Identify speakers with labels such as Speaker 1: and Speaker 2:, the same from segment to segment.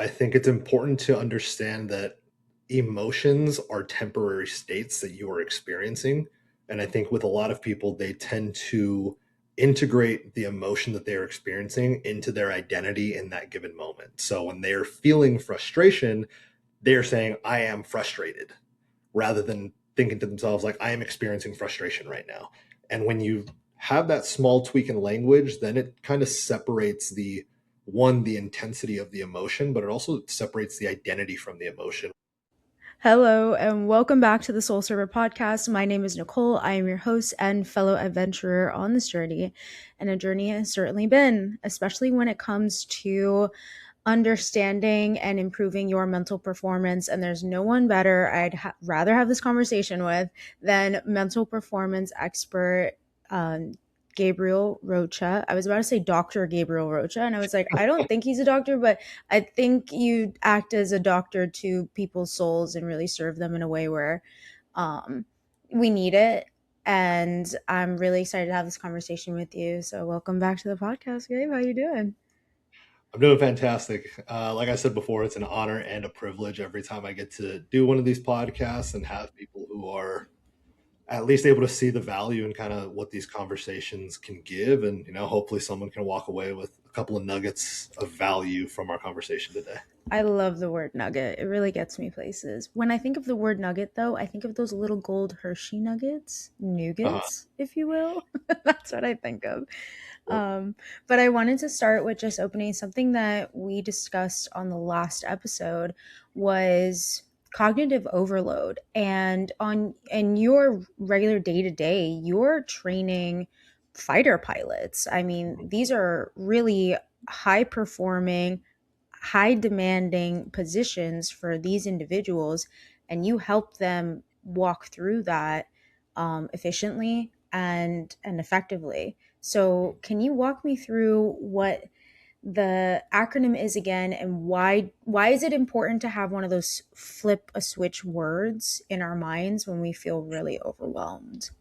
Speaker 1: I think it's important to understand that emotions are temporary states that you are experiencing. And I think with a lot of people, they tend to integrate the emotion that they're experiencing into their identity in that given moment. So when they're feeling frustration, they're saying, I am frustrated, rather than thinking to themselves, like, I am experiencing frustration right now. And when you have that small tweak in language, then it kind of separates the intensity of the emotion, but it also separates the identity from the emotion.
Speaker 2: Hello, and welcome back to the Soul Server podcast. My name is Nicole. I am your host and fellow adventurer on this journey. And a journey has certainly been, especially when it comes to understanding and improving your mental performance. And there's no one better rather have this conversation with than mental performance expert Gabriel Rocha. I was about to say Dr. Gabriel Rocha, and I was like, I don't think he's a doctor, but I think you act as a doctor to people's souls and really serve them in a way where um, we need it. And I'm really excited to have this conversation with you. So welcome back to the podcast, Gabe. How you doing?
Speaker 1: I'm doing fantastic. Like I said before, it's an honor and a privilege every time I get to do one of these podcasts and have people who are at least able to see the value and kind of what these conversations can give. And, hopefully someone can walk away with a couple of nuggets of value from our conversation today.
Speaker 2: I love the word nugget. It really gets me places. When I think of the word nugget, though, I think of those little gold Hershey nuggets,
Speaker 1: Uh-huh.
Speaker 2: nougats, if you will. That's what I think of.
Speaker 1: Yep.
Speaker 2: But I wanted to start with just opening something that we discussed on the last episode was cognitive overload. And on in your regular day to day, you're training fighter pilots. I mean, these are really high performing, high demanding positions for these individuals, and you help them walk through that efficiently and effectively. So can you walk me through what the acronym is again, and why is it important to have one of those flip a switch words in our minds when we feel really overwhelmed?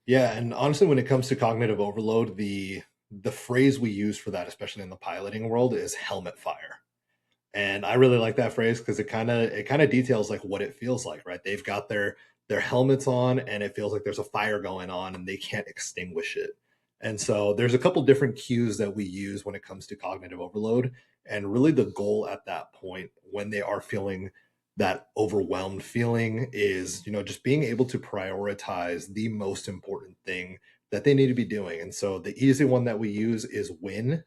Speaker 1: Yeah, and honestly, when it comes to cognitive overload, the phrase we use for that, especially in the piloting world, is helmet fire. And I really like that phrase because it kind of details like what it feels like, right? They've got their helmets on and it feels like there's a fire going on and they can't extinguish it. And so there's a couple different cues that we use when it comes to cognitive overload. And really the goal at that point when they are feeling that overwhelmed feeling is, just being able to prioritize the most important thing that they need to be doing. And so the easy one that we use is WIN,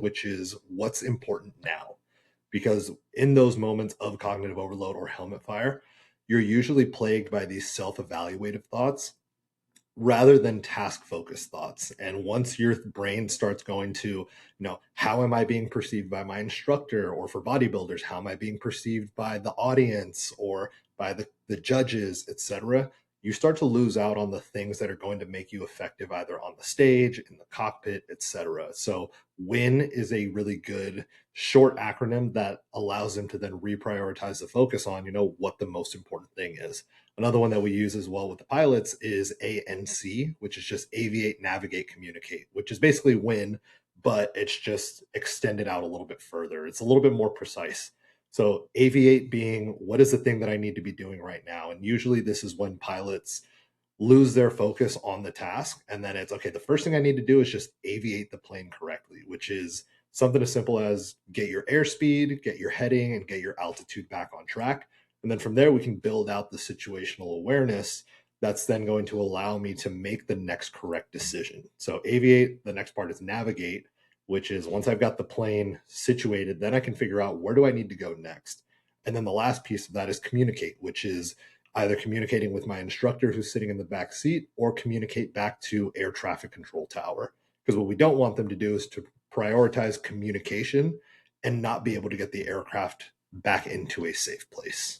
Speaker 1: which is what's important now, because in those moments of cognitive overload or helmet fire, you're usually plagued by these self evaluative thoughts rather than task focused thoughts. And once your brain starts going to, how am I being perceived by my instructor? Or for bodybuilders, how am I being perceived by the audience or by the judges, etc.? You start to lose out on the things that are going to make you effective either on the stage, in the cockpit, etc. So WIN is a really good short acronym that allows them to then reprioritize the focus on, what the most important thing is. Another one that we use as well with the pilots is ANC, which is just aviate, navigate, communicate, which is basically WIN, but it's just extended out a little bit further. It's a little bit more precise. So aviate being what is the thing that I need to be doing right now? And usually this is when pilots lose their focus on the task. And then it's okay, the first thing I need to do is just aviate the plane correctly, which is something as simple as get your airspeed, get your heading, and get your altitude back on track. And then from there, we can build out the situational awareness that's then going to allow me to make the next correct decision. So, aviate, the next part is navigate, which is once I've got the plane situated, then I can figure out where do I need to go next. And then the last piece of that is communicate, which is either communicating with my instructor who's sitting in the back seat or communicate back to air traffic control tower. Because what we don't want them to do is to prioritize communication and not be able to get the aircraft back into a safe place.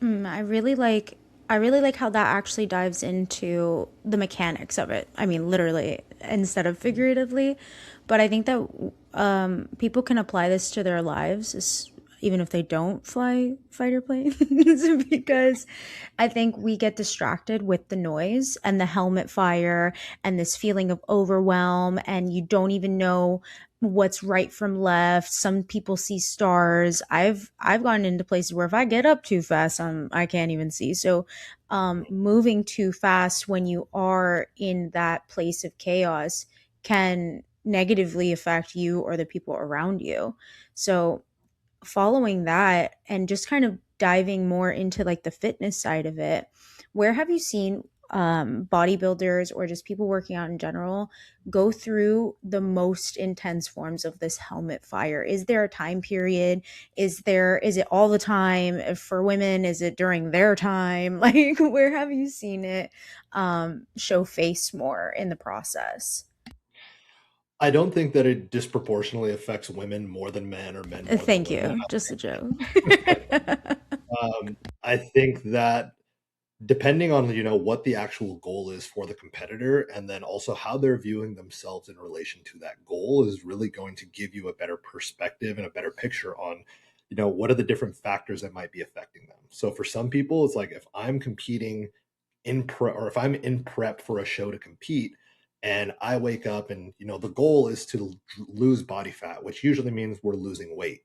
Speaker 2: I really like how that actually dives into the mechanics of it. I mean, literally instead of figuratively, but I think that people can apply this to their lives, even if they don't fly fighter planes, because I think we get distracted with the noise and the helmet fire and this feeling of overwhelm, and you don't even know. what's right from left. Some people see stars. I've gone into places where if I get up too fast, I can't even see. So moving too fast when you are in that place of chaos can negatively affect you or the people around you. So following that and just kind of diving more into like the fitness side of it, where have you seen bodybuilders or just people working out in general go through the most intense forms of this helmet fire? Is there a time period? Is it all the time? For women, is it during their time? Like, where have you seen it show face more in the process?
Speaker 1: I don't think that it disproportionately affects women more than men or men more than
Speaker 2: Thank
Speaker 1: women.
Speaker 2: you. Just a joke.
Speaker 1: I think that depending on what the actual goal is for the competitor, and then also how they're viewing themselves in relation to that goal, is really going to give you a better perspective and a better picture on what are the different factors that might be affecting them. So for some people, it's like if I'm competing in prep, or if I'm in prep for a show to compete, and I wake up and the goal is to lose body fat, which usually means we're losing weight,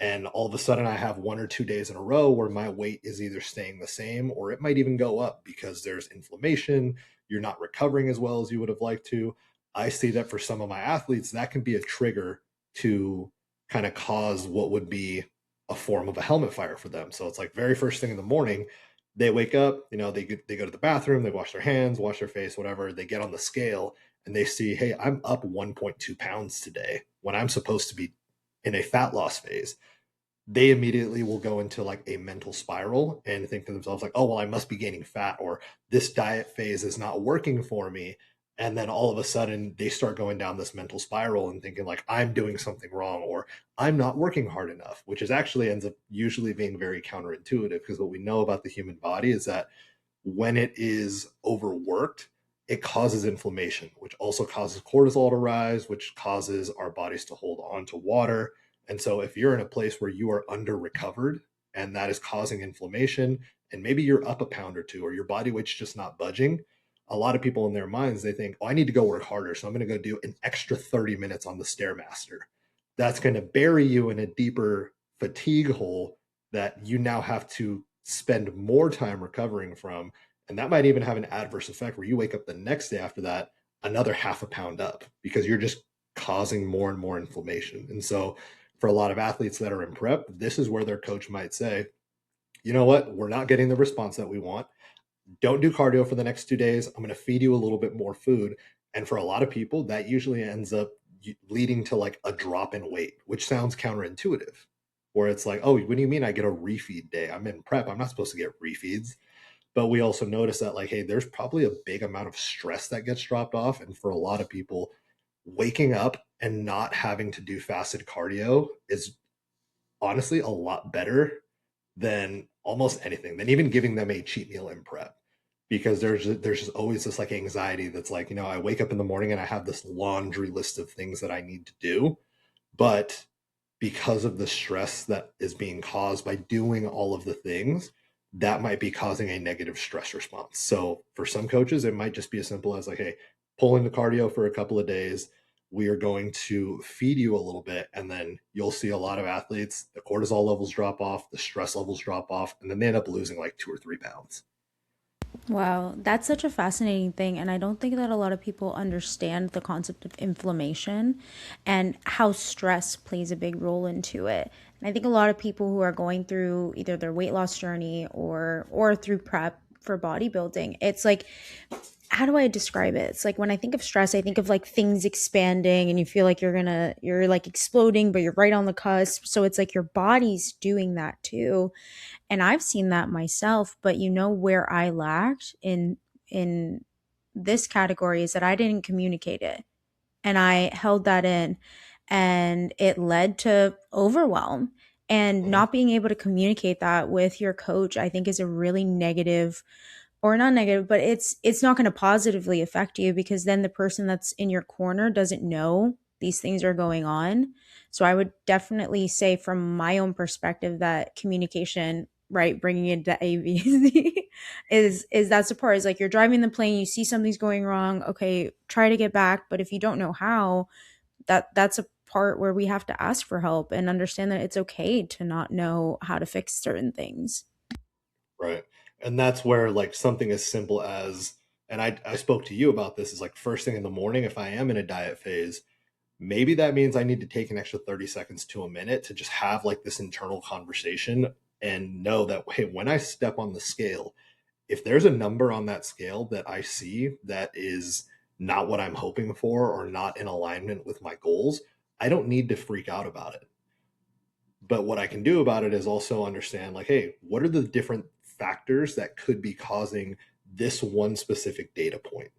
Speaker 1: and all of a sudden I have 1 or 2 days in a row where my weight is either staying the same or it might even go up because there's inflammation. You're not recovering as well as you would have liked to. I see that for some of my athletes, that can be a trigger to kind of cause what would be a form of a helmet fire for them. So it's like very first thing in the morning, they wake up, they go to the bathroom, they wash their hands, wash their face, whatever. They get on the scale and they see, hey, I'm up 1.2 pounds today when I'm supposed to be in a fat loss phase. They immediately will go into like a mental spiral and think to themselves like, oh well, I must be gaining fat, or this diet phase is not working for me. And then all of a sudden they start going down this mental spiral and thinking like I'm doing something wrong, or I'm not working hard enough, which is actually ends up usually being very counterintuitive, because what we know about the human body is that when it is overworked, it causes inflammation, which also causes cortisol to rise, which causes our bodies to hold on to water. And so, if you're in a place where you are under recovered and that is causing inflammation, and maybe you're up a pound or two, or your body weight's just not budging, a lot of people in their minds, they think, oh, I need to go work harder. So I'm going to go do an extra 30 minutes on the Stairmaster. That's going to bury you in a deeper fatigue hole that you now have to spend more time recovering from. And that might even have an adverse effect where you wake up the next day after that, another half a pound up, because you're just causing more and more inflammation. And so, for a lot of athletes that are in prep, this is where their coach might say, you know what, we're not getting the response that we want. Don't do cardio for the next 2 days. I'm going to feed you a little bit more food. And for a lot of people, that usually ends up leading to like a drop in weight, which sounds counterintuitive. Where it's like, oh, what do you mean I get a refeed day? I'm in prep. I'm not supposed to get refeeds. But we also notice that, like, hey, there's probably a big amount of stress that gets dropped off. And for a lot of people, waking up and not having to do fasted cardio is honestly a lot better than almost anything, than even giving them a cheat meal in prep. Because there's just always this like anxiety that's like, I wake up in the morning and I have this laundry list of things that I need to do. But because of the stress that is being caused by doing all of the things, that might be causing a negative stress response. So for some coaches, it might just be as simple as like, hey, pull into cardio for a couple of days. We are going to feed you a little bit, and then you'll see a lot of athletes, the cortisol levels drop off, the stress levels drop off, and then they end up losing like 2 or 3 pounds.
Speaker 2: Wow, that's such a fascinating thing. And I don't think that a lot of people understand the concept of inflammation and how stress plays a big role into it. And I think a lot of people who are going through either their weight loss journey or through prep for bodybuilding, it's like, how do I describe it? It's like when I think of stress, I think of like things expanding and you feel like you're like exploding, but you're right on the cusp. So it's like your body's doing that too. And I've seen that myself, but where I lacked in this category is that I didn't communicate it, and I held that in, and it led to overwhelm. And
Speaker 1: Mhm.
Speaker 2: not being able to communicate that with your coach, I think, is a really negative, or not negative, but it's not going to positively affect you, because then the person that's in your corner doesn't know these things are going on. So I would definitely say from my own perspective that communication, right, bringing it to ABC, is that's the part. Is like you're driving the plane, you see something's going wrong, okay, try to get back, but if you don't know how, that's a part where we have to ask for help and understand that it's okay to not know how to fix certain things.
Speaker 1: Right. And that's where like something as simple as, and I spoke to you about this, is like first thing in the morning, if I am in a diet phase, maybe that means I need to take an extra 30 seconds to a minute to just have like this internal conversation and know that, hey, when I step on the scale, if there's a number on that scale that I see that is not what I'm hoping for or not in alignment with my goals, I don't need to freak out about it. But what I can do about it is also understand, like, hey, what are the different factors that could be causing this one specific data point?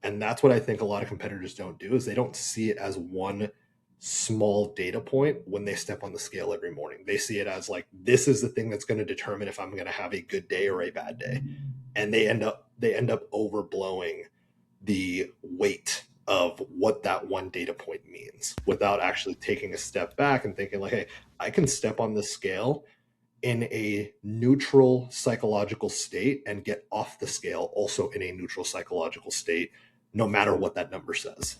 Speaker 1: And that's what I think a lot of competitors don't do, is they don't see it as one small data point when they step on the scale every morning. They see it as like, this is the thing that's going to determine if I'm going to have a good day or a bad day. And they end up overblowing the weight of what that one data point means without actually taking a step back and thinking like, hey, I can step on this scale in a neutral psychological state and get off the scale also in a neutral psychological state, no matter what that number says.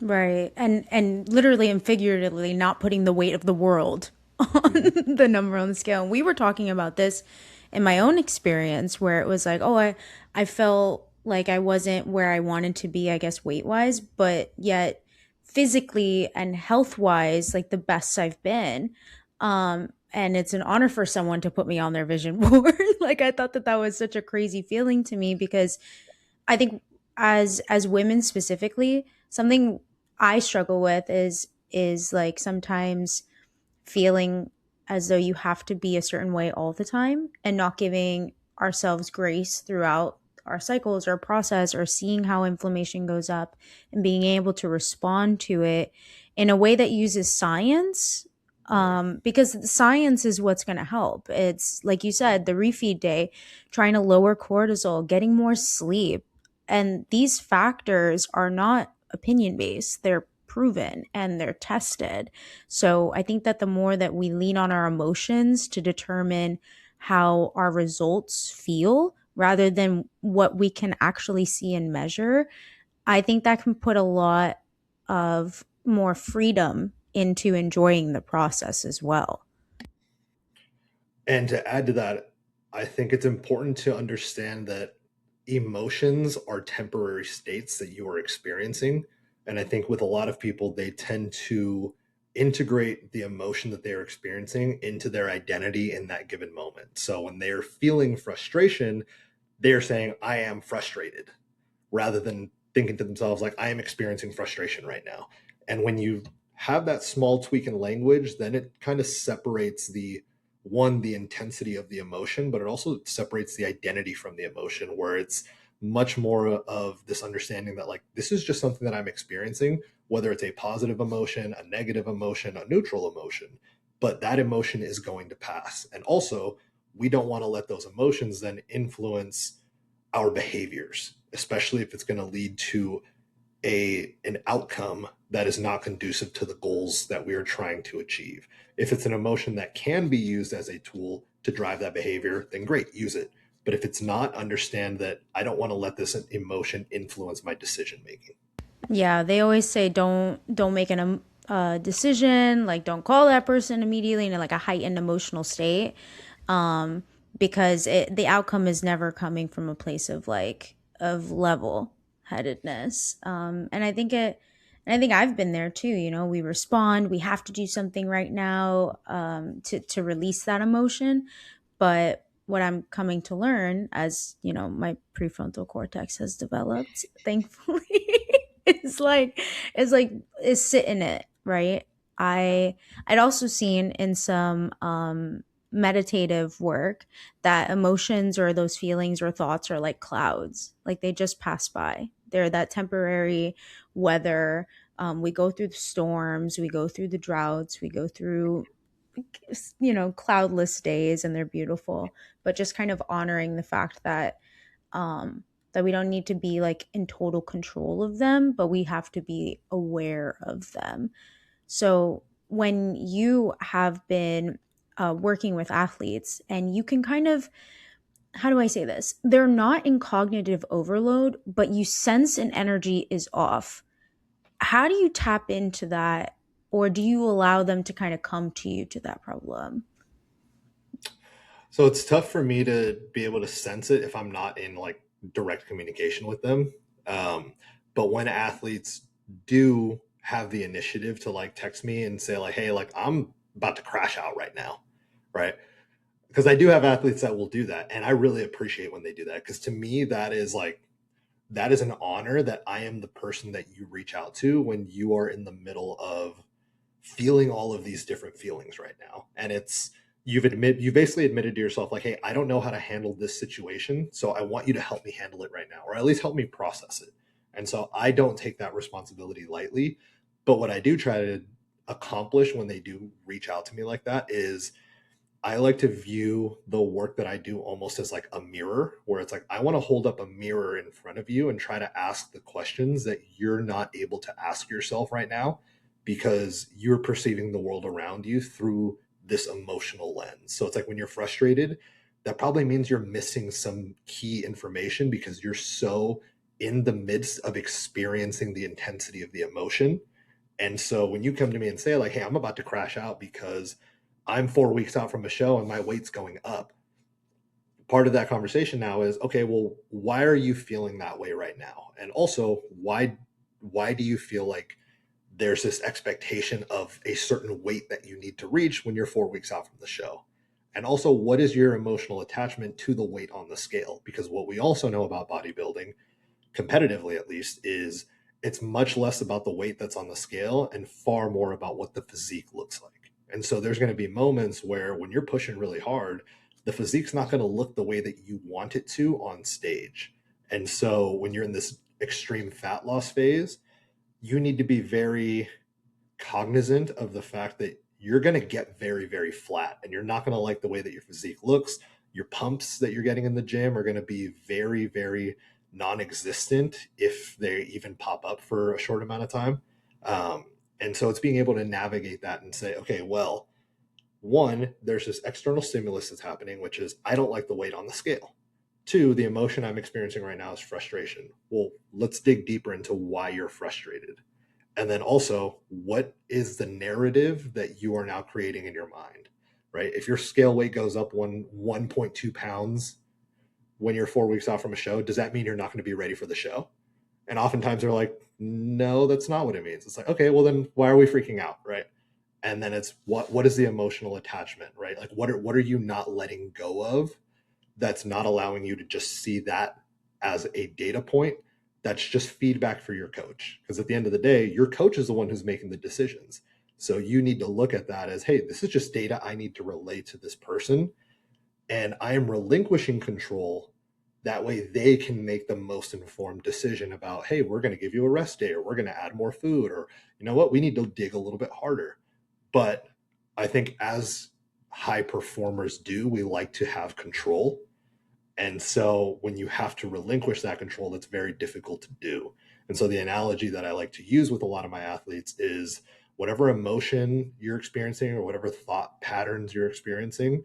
Speaker 2: Right. And literally and figuratively not putting the weight of the world on
Speaker 1: Mhm.
Speaker 2: the number on the scale. And we were talking about this in my own experience where it was like, oh, I felt like I wasn't where I wanted to be, I guess weight wise, but yet physically and health wise, like the best I've been. And it's an honor for someone to put me on their vision board. Like I thought that that was such a crazy feeling to me because I think as women specifically, something I struggle with is like sometimes feeling as though you have to be a certain way all the time and not giving ourselves grace throughout our cycles or process or seeing how inflammation goes up and being able to respond to it in a way that uses science,
Speaker 1: Right.
Speaker 2: because the science is what's going to help. It's like you said, the refeed day, trying to lower cortisol, getting more sleep. And these factors are not opinion based, they're proven and they're tested. So I think that the more that we lean on our emotions to determine how our results feel rather than what we can actually see and measure, I think that can put a lot of more freedom into enjoying the process as well.
Speaker 1: And to add to that, I think it's important to understand that emotions are temporary states that you are experiencing. And I think with a lot of people, they tend to integrate the emotion that they are experiencing into their identity in that given moment. So when they are feeling frustration, they are saying, I am frustrated, rather than thinking to themselves like, I am experiencing frustration right now. And when you have that small tweak in language, then it kind of separates the intensity of the emotion, but it also separates the identity from the emotion, where it's much more of this understanding that like, this is just something that I'm experiencing, whether it's a positive emotion, a negative emotion, a neutral emotion, but that emotion is going to pass. And also, we don't want to let those emotions then influence our behaviors, especially if it's going to lead to an outcome that is not conducive to the goals that we are trying to achieve. If it's an emotion that can be used as a tool to drive that behavior, then great, use it. But if it's not, understand that I don't want to let this emotion influence my decision making.
Speaker 2: Yeah, they always say don't make an decision, like don't call that person immediately in like a heightened emotional state, um, because the outcome is never coming from a place of like of level headedness. And I think I've been there too. You know, we respond, we have to do something right now, to release that emotion, but what I'm coming to learn as, you know, my prefrontal cortex has developed, thankfully, is like is sit in it, right? I I'd also seen in some meditative work that emotions or those feelings or thoughts are like clouds. Like they just pass by. They're that temporary weather. We go through the storms, we go through the droughts, we go through, you know, cloudless days, and they're beautiful, but just kind of honoring the fact that we don't need to be like in total control of them, but we have to be aware of them. So when you have been working with athletes and you can kind of, how do I say this, they're not in cognitive overload but you sense an energy is off, how do you tap into that or do you allow them to kind of come to you to that problem?
Speaker 1: So it's tough for me to be able to sense it if I'm not in like direct communication with them. Um, but when athletes do have the initiative to like text me and say like, "Hey, like I'm about to crash out right now," right? Because I do have athletes that will do that, and I really appreciate when they do that. Because to me, that is like that is an honor that I am the person that you reach out to when you are in the middle of feeling all of these different feelings right now. And it's you basically admitted to yourself like, hey, I don't know how to handle this situation, so I want you to help me handle it right now, or at least help me process it. And so I don't take that responsibility lightly. But what I do try to accomplish when they do reach out to me like that is I like to view the work that I do almost as like a mirror, where it's like I want to hold up a mirror in front of you and try to ask the questions that you're not able to ask yourself right now because you're perceiving the world around you through this emotional lens. So it's like when you're frustrated, that probably means you're missing some key information because you're so in the midst of experiencing the intensity of the emotion. And so when you come to me and say, like, hey, I'm about to crash out because I'm 4 weeks out from a show and my weight's going up, part of that conversation now is, okay, well, why are you feeling that way right now? And also, why do you feel like there's this expectation of a certain weight that you need to reach when you're 4 weeks out from the show? And also, what is your emotional attachment to the weight on the scale? Because what we also know about bodybuilding, competitively at least, is it's much less about the weight that's on the scale and far more about what the physique looks like. And so there's going to be moments where when you're pushing really hard, the physique's not going to look the way that you want it to on stage. And so when you're in this extreme fat loss phase, you need to be very cognizant of the fact that you're going to get very, very flat and you're not going to like the way that your physique looks. Your pumps that you're getting in the gym are going to be very, very non existent if they even pop up for a short amount of time. And so it's being able to navigate that and say, okay, well, one, there's this external stimulus that's happening, which is I don't like the weight on the scale. Two, the emotion I'm experiencing right now is frustration. Well, let's dig deeper into why you're frustrated. And then also, what is the narrative that you are now creating in your mind, right? If your scale weight goes up 1.2 pounds when you're 4 weeks out from a show, does that mean you're not going to be ready for the show? And oftentimes they're like, no, that's not what it means. It's like, okay, well then why are we freaking out, right? And then it's what is the emotional attachment, right? Like what are you not letting go of that's not allowing you to just see that as a data point that's just feedback for your coach. Because at the end of the day, your coach is the one who's making the decisions. So you need to look at that as, hey, this is just data I need to relay to this person. And I am relinquishing control. That way they can make the most informed decision about, hey, we're going to give you a rest day, or we're going to add more food, or you know what, we need to dig a little bit harder. But I think as high performers do, we like to have control. And so when you have to relinquish that control, it's very difficult to do. And so the analogy that I like to use with a lot of my athletes is whatever emotion you're experiencing or whatever thought patterns you're experiencing,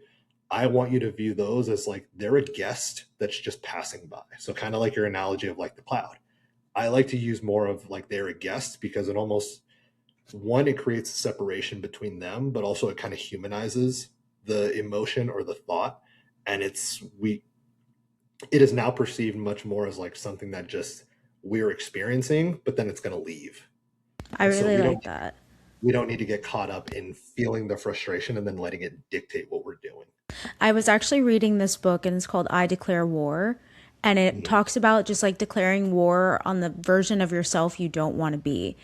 Speaker 1: I want you to view those as like they're a guest that's just passing by. So kind of like your analogy of like the cloud. I like to use more of like they're a guest because it almost one, it creates a separation between them, but also it kind of humanizes the emotion or the thought. And it is now perceived much more as like something that just we're experiencing, but then it's going to leave.
Speaker 2: I
Speaker 1: And so
Speaker 2: really like that.
Speaker 1: we don't need to get caught up in feeling the frustration and then letting it dictate what we're doing.
Speaker 2: I was actually reading this book and it's called I Declare War. And it
Speaker 1: Mhm.
Speaker 2: talks about just like declaring war on the version of yourself you don't want to be.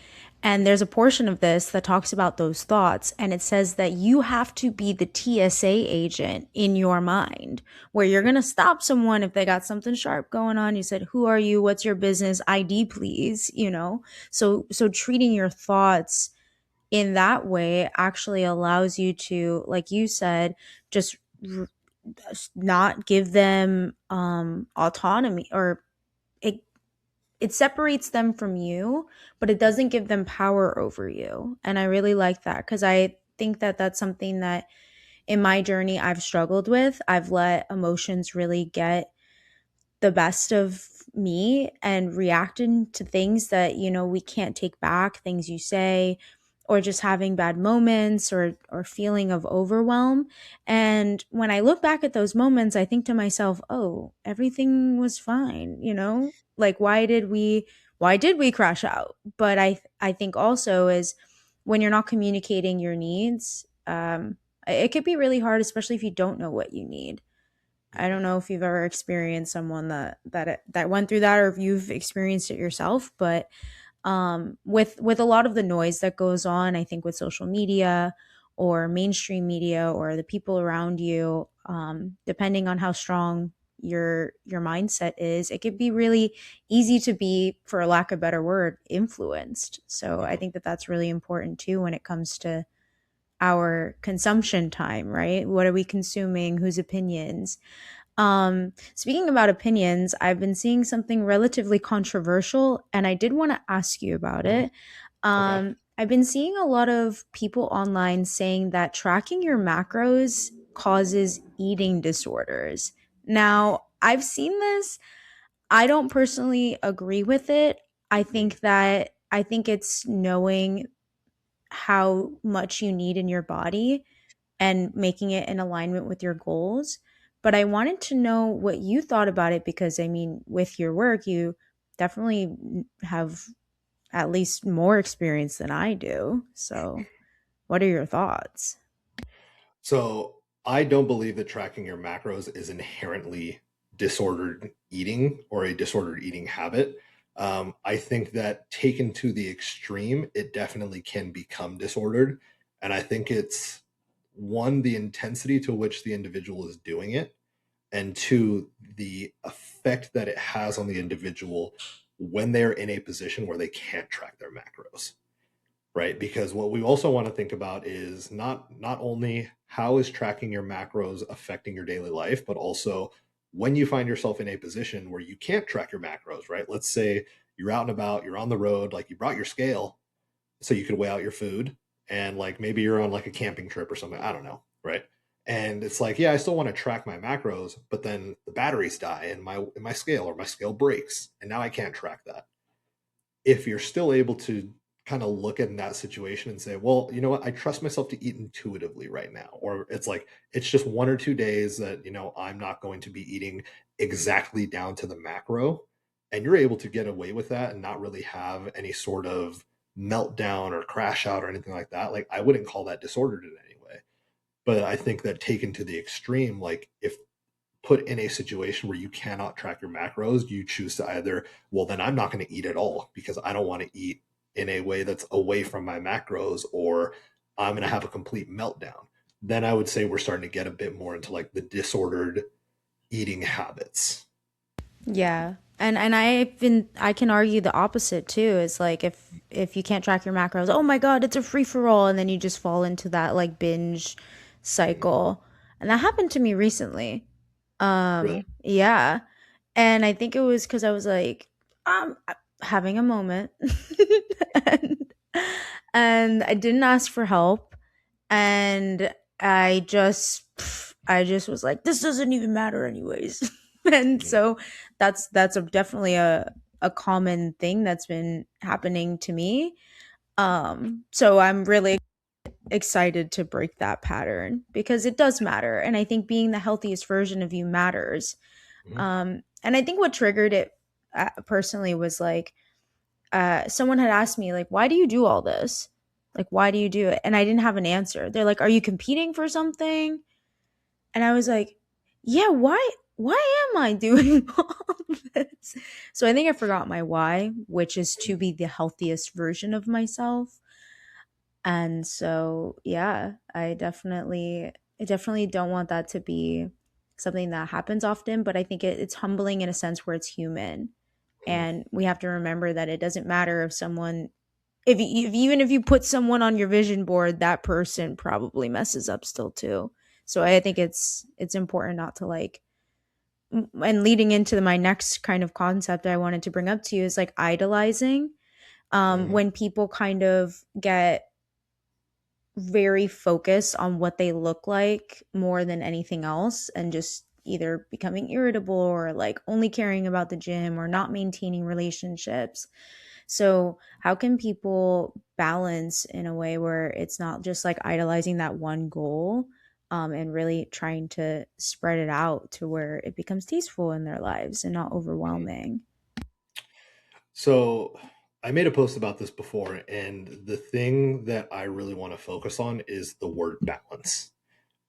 Speaker 2: And there's a portion of this that talks about those thoughts. And it says that you have to be the TSA agent in your mind, where you're going to stop someone if they got something sharp going on. You said, who are you? What's your business? ID, please. So treating your thoughts in that way actually allows you to, like you said, just not give them autonomy, or it it separates them from you, but it doesn't give them power over you. And I really like that because I think that that's something that in my journey I've struggled with. I've let emotions really get the best of me and reacting to things that we can't take back, things you say or just having bad moments or feeling of overwhelm. And when I look back at those moments, I think to myself, oh, everything was fine, you know? Like why did we crash out? But I think also is when you're not communicating your needs, it could be really hard, especially if you don't know what you need. I don't know if you've ever experienced someone that went through that, or if you've experienced it yourself, but with a lot of the noise that goes on, I think with social media or mainstream media or the people around you, depending on how strong your mindset is, it could be really easy to be, for lack of a better word, influenced. So I
Speaker 1: Mhm.
Speaker 2: think that that's really important too when it comes to our consumption time, right? What are we consuming? Whose opinions? Speaking about opinions, I've been seeing something relatively controversial, and I did want to ask you about
Speaker 1: Mhm.
Speaker 2: it.
Speaker 1: Okay.
Speaker 2: I've been seeing a lot of people online saying that tracking your macros causes eating disorders. Now, I've seen this. I don't personally agree with it.
Speaker 1: Mhm.
Speaker 2: I think it's knowing how much you need in your body and making it in alignment with your goals. But I wanted to know what you thought about it because, I mean, with your work, you definitely have at least more experience than I do. So, what are your thoughts?
Speaker 1: So I don't believe that tracking your macros is inherently disordered eating or a disordered eating habit. I think that taken to the extreme, it definitely can become disordered. And I think it's one, the intensity to which the individual is doing it, and two, the effect that it has on the individual when they're in a position where they can't track their macros, right? Because what we also want to think about is not only how is tracking your macros affecting your daily life, but also when you find yourself in a position where you can't track your macros, right? Let's say you're out and about, you're on the road, like you brought your scale so you could weigh out your food, and like maybe you're on like a camping trip or something, I don't know, right? And it's like, yeah, I still want to track my macros, but then the batteries die and my scale, or my scale breaks, and now I can't track that. If you're still able to kind of look at that situation and say, well, you know what, I trust myself to eat intuitively right now, or it's like it's just 1 or 2 days that I'm not going to be eating exactly down to the macro, and you're able to get away with that and not really have any sort of meltdown or crash out or anything like that, like I wouldn't call that disordered in any way. But I think that taken to the extreme, like if put in a situation where you cannot track your macros, you choose to either, well, then I'm not going to eat at all because I don't want to eat in a way that's away from my macros, or I'm going to have a complete meltdown. Then I would say we're starting to get a bit more into like the disordered eating habits.
Speaker 2: Yeah. And I can argue the opposite too. It's like if you can't track your macros, oh my god, it's a free for all, and then you just fall into that like binge
Speaker 1: Mhm.
Speaker 2: cycle. And that happened to me recently.
Speaker 1: Really?
Speaker 2: Yeah. And I think it was because I was like, having a moment. and, and I didn't ask for help. And I just was like, this doesn't even matter anyways. And
Speaker 1: Mhm.
Speaker 2: so definitely a common thing that's been happening to me. So I'm really excited to break that pattern because it does matter. And I think being the healthiest version of you matters.
Speaker 1: Mhm.
Speaker 2: And I think what triggered it personally was like, someone had asked me, like, why do you do all this? Like, why do you do it? And I didn't have an answer. They're like, are you competing for something? And I was like, yeah, why am I doing all this? So I think I forgot my why, which is to be the healthiest version of myself. And so, yeah, I definitely don't want that to be something that happens often, but I think it's humbling in a sense where it's human.
Speaker 1: Mhm.
Speaker 2: And we have to remember that it doesn't matter if someone, if even if you put someone on your vision board, that person probably messes up still too. So I think it's important not to like, and leading into my next kind of concept I wanted to bring up to you is like idolizing.
Speaker 1: Mhm.
Speaker 2: When people kind of get very focused on what they look like more than anything else, and just either becoming irritable or like only caring about the gym or not maintaining relationships. So, how can people balance in a way where it's not just like idolizing that one goal, and really trying to spread it out to where it becomes tasteful in their lives and not
Speaker 1: Mhm.
Speaker 2: overwhelming?
Speaker 1: So I made a post about this before, and the thing that I really want to focus on is the word balance.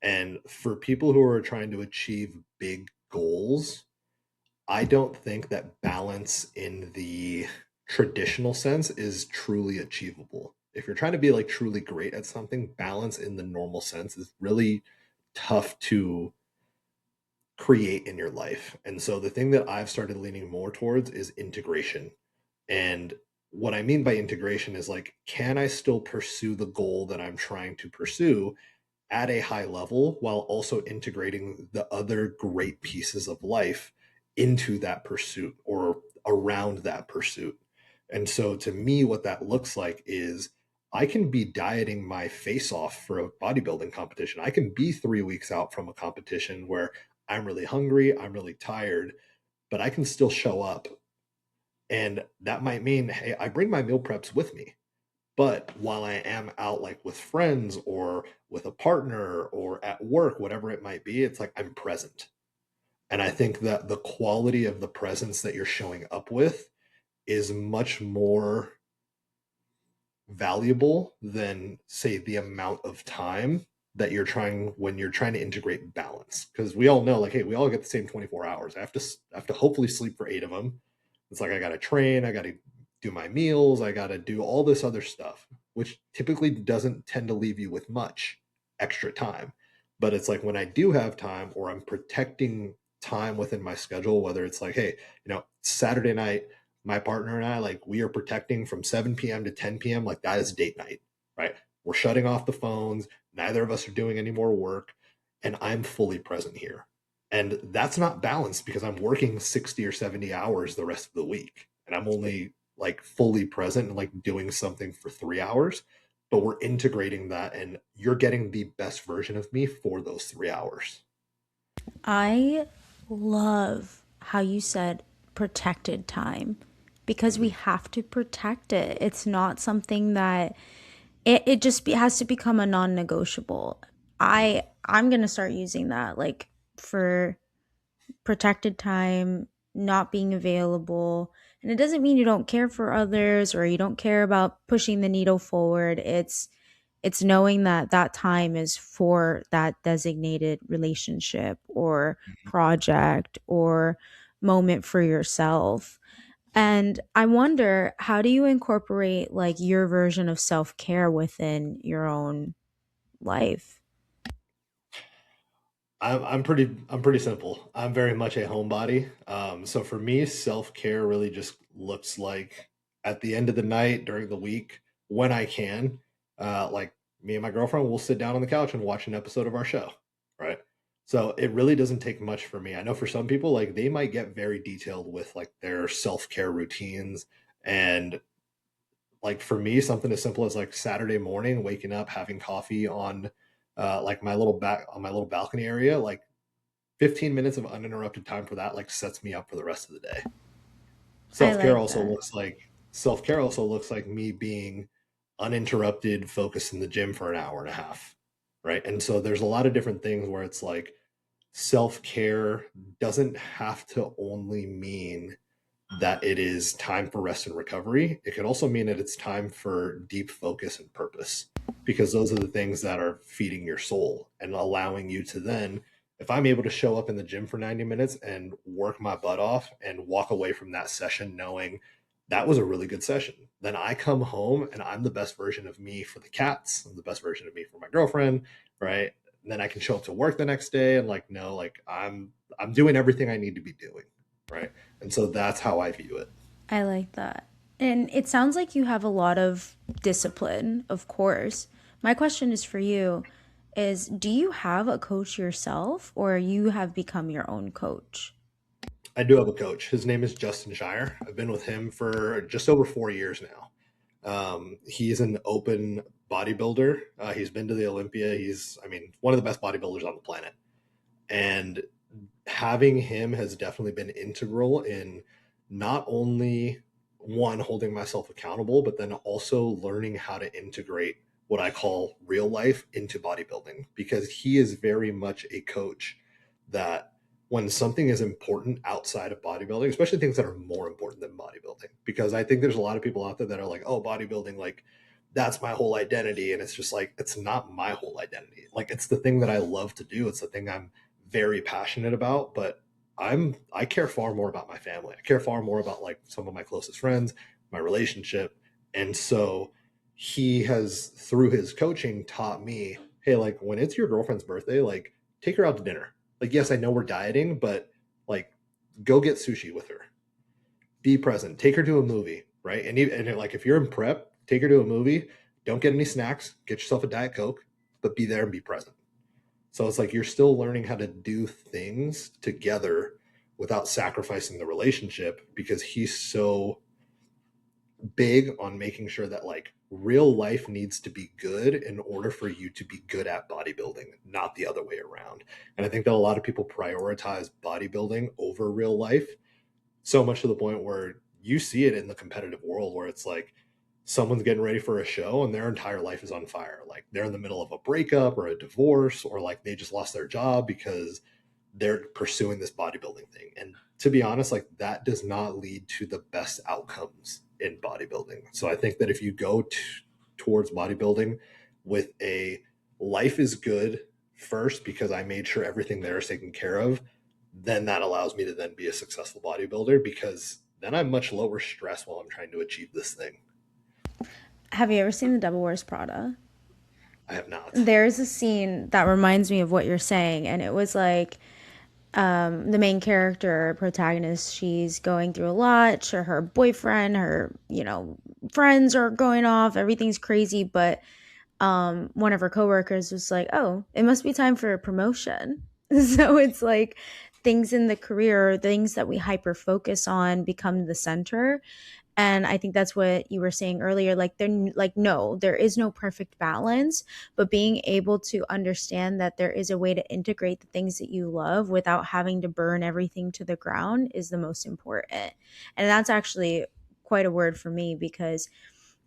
Speaker 1: And for people who are trying to achieve big goals, I don't think that balance in the traditional sense is truly achievable. If you're trying to be like truly great at something, balance in the normal sense is really tough to create in your life. And so the thing that I've started leaning more towards is integration. And what I mean by integration is like, can I still pursue the goal that I'm trying to pursue at a high level while also integrating the other great pieces of life into that pursuit or around that pursuit? And so to me, what that looks like is I can be dieting my face off for a bodybuilding competition. I can be 3 weeks out from a competition where I'm really hungry, I'm really tired, but I can still show up. And that might mean, hey, I bring my meal preps with me. But while I am out like with friends or with a partner or at work, whatever it might be, it's like I'm present. And I think that the quality of the presence that you're showing up with is much more valuable than, say, the amount of time that you're trying when you're trying to integrate balance. Because we all know, like, hey, we all get the same 24 hours. I have to hopefully sleep for 8 of them. It's like I got to train, I got to do my meals, I got to do all this other stuff, which typically doesn't tend to leave you with much extra time. But it's like when I do have time or I'm protecting time within my schedule, whether it's like, hey, Saturday night, my partner and I, like, we are protecting from 7 p.m. to 10 p.m. Like, that is date night, right? We're shutting off the phones. Neither of us are doing any more work. And I'm fully present here. And that's not balanced because I'm working 60 or 70 hours the rest of the week. And I'm only like fully present and like doing something for 3 hours. But we're integrating that and you're getting the best version of me for those 3 hours.
Speaker 2: I love how you said protected time because we
Speaker 1: Mhm.
Speaker 2: have to protect it. It's not something that it just has to become a non-negotiable. I'm going to start using that like for protected time, not being available. And it doesn't mean you don't care for others or you don't care about pushing the needle forward. It's knowing that that time is for that designated relationship or project or moment for yourself. And I wonder, how do you incorporate like your version of self-care within your own life?
Speaker 1: I'm pretty simple. I'm very much a homebody. So for me, self care really just looks like at the end of the night during the week when I can, like me and my girlfriend will sit down on the couch and watch an episode of our show, right? So it really doesn't take much for me. I know for some people, like they might get very detailed with like their self care routines, and like for me, something as simple as like Saturday morning, waking up, having coffee on like my little balcony area, like 15 minutes of uninterrupted time for that like sets me up for the rest of the day.
Speaker 2: I
Speaker 1: Self-care
Speaker 2: like
Speaker 1: also
Speaker 2: that.
Speaker 1: looks like self-care also looks like me being uninterrupted, focused in the gym for an hour and a half. Right. And so there's a lot of different things where it's like self-care doesn't have to only mean that it is time for rest and recovery. It could also mean that it's time for deep focus and purpose, because those are the things that are feeding your soul and allowing you to then, if I'm able to show up in the gym for 90 minutes and work my butt off and walk away from that session knowing that was a really good session, then I come home and I'm the best version of me for the cats. I'm the best version of me for my girlfriend, right? And then I can show up to work the next day and like, no, like I'm doing everything I need to be doing, right? And so that's how I view it.
Speaker 2: I like that. And it sounds like you have a lot of discipline, of course. My question is for you is, do you have a coach yourself or you have become your own coach?
Speaker 1: I do have a coach. His name is Justin Shire. I've been with him for just over 4 years now. He's an open bodybuilder. He's been to the Olympia. He's, I mean, one of the best bodybuilders on the planet. And having him has definitely been integral in not only one, holding myself accountable, but then also learning how to integrate what I call real life into bodybuilding, because he is very much a coach that when something is important outside of bodybuilding, especially things that are more important than bodybuilding, because I think there's a lot of people out there that are like, oh, bodybuilding, like that's my whole identity. And it's just like, it's not my whole identity. Like, it's the thing that I love to do. It's the thing I'm very passionate about, but I care far more about my family. I care far more about like some of my closest friends, my relationship. And so he has, through his coaching, taught me, hey, like when it's your girlfriend's birthday, like take her out to dinner. Like, yes, I know we're dieting, but like go get sushi with her. Be present. Take her to a movie, right? And like if you're in prep, take her to a movie. Don't get any snacks. Get yourself a Diet Coke, but be there and be present. So it's like you're still learning how to do things together without sacrificing the relationship, because he's so big on making sure that like real life needs to be good in order for you to be good at bodybuilding, not the other way around. And I think that a lot of people prioritize bodybuilding over real life, so much to the point where you see it in the competitive world where it's like someone's getting ready for a show and their entire life is on fire. Like they're in the middle of a breakup or a divorce, or like they just lost their job because they're pursuing this bodybuilding thing. And to be honest, like that does not lead to the best outcomes in bodybuilding. So I think that if you go towards bodybuilding with a life is good first because I made sure everything there is taken care of, then that allows me to then be a successful bodybuilder, because then I'm much lower stress while I'm trying to achieve this thing.
Speaker 2: Have you ever seen The Devil Wears Prada?
Speaker 1: I have not.
Speaker 2: There's a scene that reminds me of what you're saying, and it was like the main character protagonist, she's going through a lot. Her boyfriend, her friends are going off, everything's crazy, but one of her coworkers was like, oh, it must be time for a promotion. So it's like things in the career, things that we hyper focus on become the center. And I think that's what you were saying earlier, like there, like no, there is no perfect balance, but being able to understand that there is a way to integrate the things that you love without having to burn everything to the ground is the most important. And that's actually quite a word for me, because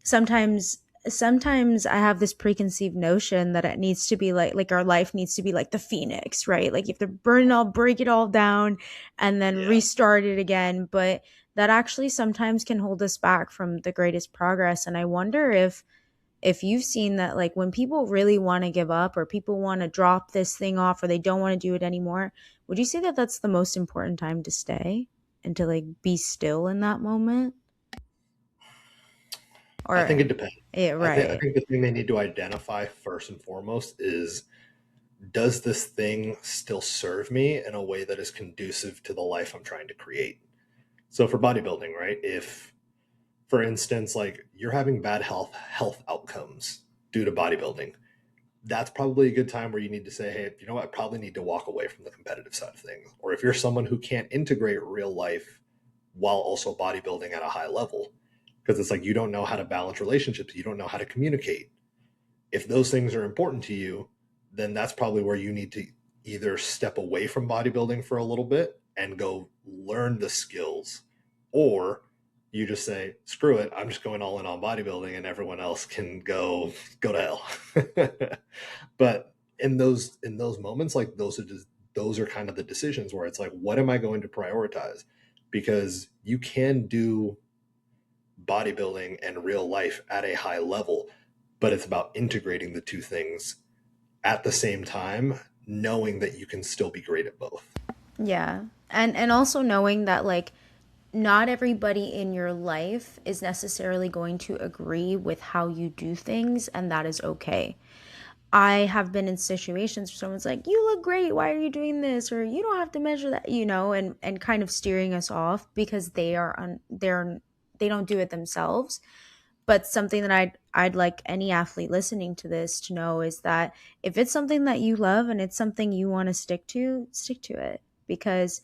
Speaker 2: sometimes I have this preconceived notion that it needs to be like our life needs to be like the phoenix, right? Like you have to burn it all, break it all down, and then
Speaker 1: Yeah.
Speaker 2: restart it again. But that actually sometimes can hold us back from the greatest progress. And I wonder if you've seen that, like when people really want to give up or people want to drop this thing off or they don't want to do it anymore, would you say that that's the most important time to stay and to like be still in that moment?
Speaker 1: I think
Speaker 2: Or
Speaker 1: it depends.
Speaker 2: yeah,
Speaker 1: I
Speaker 2: right.
Speaker 1: think the thing they need to identify first and foremost is, does this thing still serve me in a way that is conducive to the life I'm trying to create? So for bodybuilding, right? If for instance, like you're having bad health outcomes due to bodybuilding, that's probably a good time where you need to say, hey, you know what, I probably need to walk away from the competitive side of things. Or if you're someone who can't integrate real life while also bodybuilding at a high level, because it's like you don't know how to balance relationships, you don't know how to communicate. If those things are important to you, then that's probably where you need to either step away from bodybuilding for a little bit and go learn the skills, or you just say, screw it, I'm just going all in on bodybuilding and everyone else can go to hell. But in those moments, like those are kind of the decisions where it's like, what am I going to prioritize? Because you can do bodybuilding and real life at a high level, but it's about integrating the two things at the same time, knowing that you can still be great at both.
Speaker 2: Yeah. And also knowing that like not everybody in your life is necessarily going to agree with how you do things, and that is okay. I have been in situations where someone's like, "You look great. Why are you doing this?" Or "You don't have to measure that," and kind of steering us off because they don't do it themselves. But something that I'd like any athlete listening to this to know is that if it's something that you love and it's something you want to stick to it, because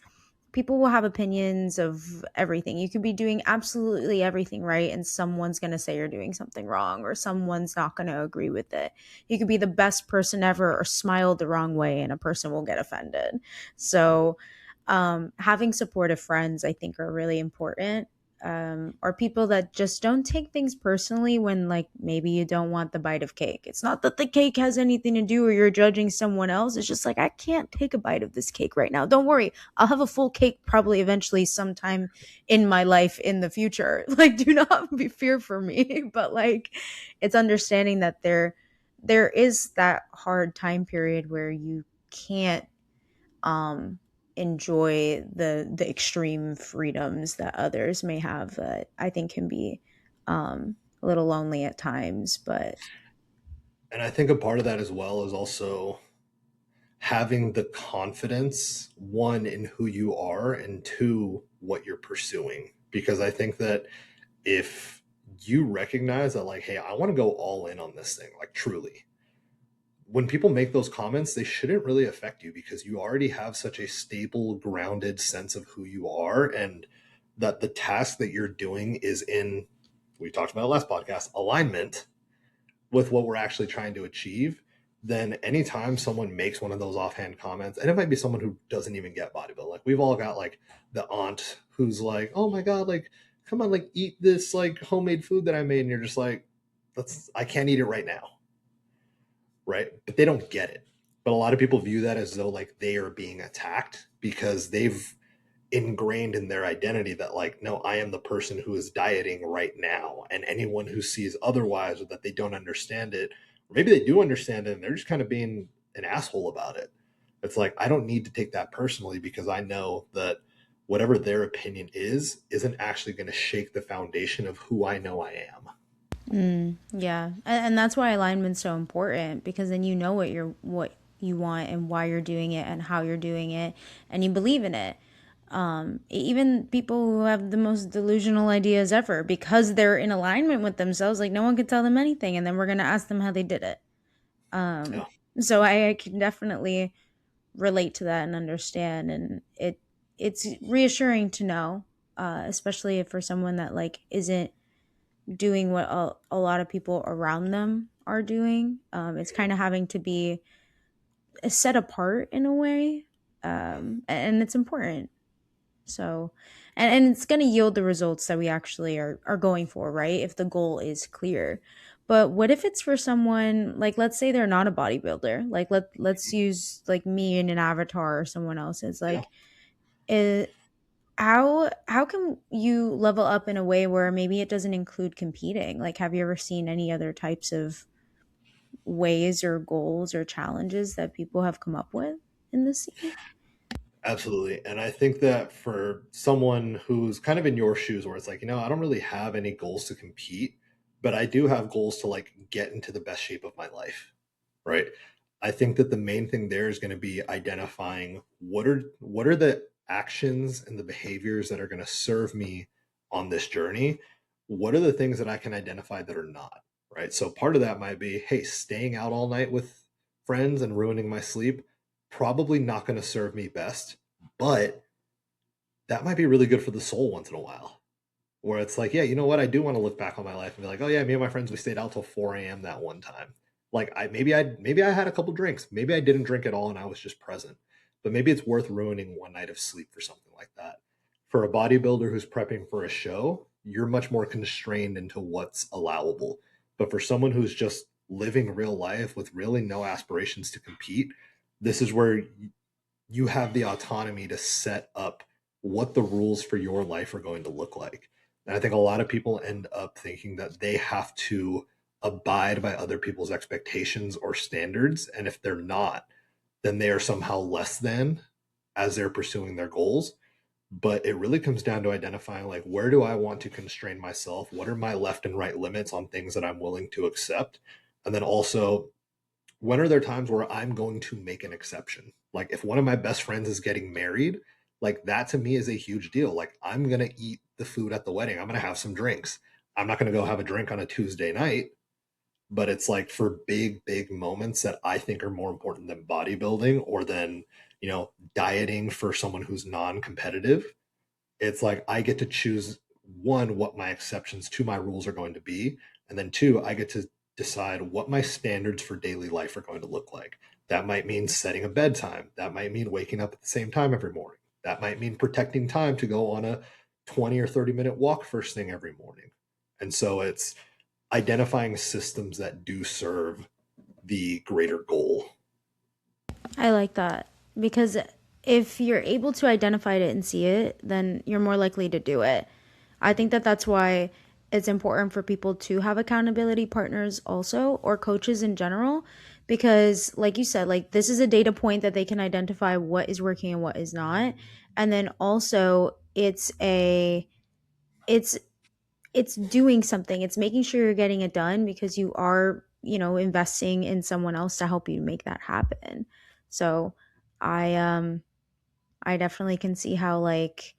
Speaker 2: people will have opinions of everything. You could be doing absolutely everything right, and someone's going to say you're doing something wrong, or someone's not going to agree with it. You could be the best person ever or smile the wrong way, and a person will get offended. So, having supportive friends, I think, are really important. are people that just don't take things personally when, like, maybe you don't want the bite of cake. It's not that the cake has anything to do or you're judging someone else. It's just like, I can't take a bite of this cake right now. Don't worry. I'll have a full cake probably eventually sometime in my life in the future. Like, do not be fear for me. But like, it's understanding that there is that hard time period where you can't um enjoy the extreme freedoms that others may have, that I think can be a little lonely at times. But
Speaker 1: And I think a part of that as well is also having the confidence, one, in who you are, and two, what you're pursuing. Because I think that if you recognize that, like, hey, I want to go all in on this thing, like truly, when people make those comments, they shouldn't really affect you because you already have such a stable, grounded sense of who you are, and that the task that you're doing is in, we talked about last podcast, alignment with what we're actually trying to achieve. Then anytime someone makes one of those offhand comments, and it might be someone who doesn't even get bodybuilding, like we've all got like the aunt who's like, oh my God, like, come on, like eat this like homemade food that I made. And you're just like, that's, I can't eat it right now. Right. But they don't get it. But a lot of people view that as though like they are being attacked because they've ingrained in their identity that like, no, I am the person who is dieting right now, and anyone who sees otherwise or that they don't understand it, or maybe they do understand it and they're just kind of being an asshole about it. It's like, I don't need to take that personally because I know that whatever their opinion is isn't actually going to shake the foundation of who I know I am.
Speaker 2: yeah, and that's why alignment's so important, because then you know what you want and why you're doing it and how you're doing it, and you believe in it. Even people who have the most delusional ideas ever, because they're in alignment with themselves, like no one could tell them anything, and then we're gonna ask them how they did it.
Speaker 1: Yeah,
Speaker 2: So I can definitely relate to that and understand, and it's reassuring to know, especially for someone that like isn't doing what a lot of people around them are doing. It's kind of having to be set apart in a way, and it's important. So, and it's going to yield the results that we actually are going for, right? If the goal is clear. But what if it's for someone, like, let's say they're not a bodybuilder, like let's use like me in an avatar or someone else. It's
Speaker 1: yeah,
Speaker 2: like, it, how can you level up in a way where maybe it doesn't include competing? Like, have you ever seen any other types of ways or goals or challenges that people have come up with in the scene?
Speaker 1: absolutely. And I think that for someone who's kind of in your shoes, where it's like, I don't really have any goals to compete, but I do have goals to like get into the best shape of my life, right? I think that the main thing there is going to be identifying what are the actions and the behaviors that are going to serve me on this journey. What are the things that I can identify that are not, right? So part of that might be, hey, staying out all night with friends and ruining my sleep, probably not going to serve me best, but that might be really good for the soul once in a while. Where it's like, yeah, you know what? I do want to look back on my life and be like, oh yeah, me and my friends we stayed out till 4 a.m. that one time. Like maybe I had a couple drinks. Maybe I didn't drink at all and I was just present. But maybe it's worth ruining one night of sleep for something like that. For a bodybuilder who's prepping for a show, you're much more constrained into what's allowable. But for someone who's just living real life with really no aspirations to compete, this is where you have the autonomy to set up what the rules for your life are going to look like. And I think a lot of people end up thinking that they have to abide by other people's expectations or standards. And if they're not, then they are somehow less than as they're pursuing their goals. But it really comes down to identifying like, where do I want to constrain myself? What are my left and right limits on things that I'm willing to accept? And then also, when are there times where I'm going to make an exception? Like if one of my best friends is getting married, like that to me is a huge deal. Like I'm going to eat the food at the wedding. I'm going to have some drinks. I'm not going to go have a drink on a Tuesday night, but it's like for big, big moments that I think are more important than bodybuilding or than, dieting for someone who's non-competitive. It's like I get to choose, one, what my exceptions to my rules are going to be, and then two, I get to decide what my standards for daily life are going to look like. That might mean setting a bedtime. That might mean waking up at the same time every morning. That might mean protecting time to go on a 20 or 30-minute walk first thing every morning. And so it's identifying systems that do serve the greater goal.
Speaker 2: I like that because if you're able to identify it and see it, then you're more likely to do it. I think that that's why it's important for people to have accountability partners also, or coaches in general, because like you said, like this is a data point that they can identify what is working and what is not. And then also it's it's doing something. It's making sure you're getting it done because you are, investing in someone else to help you make that happen. So I definitely can see how like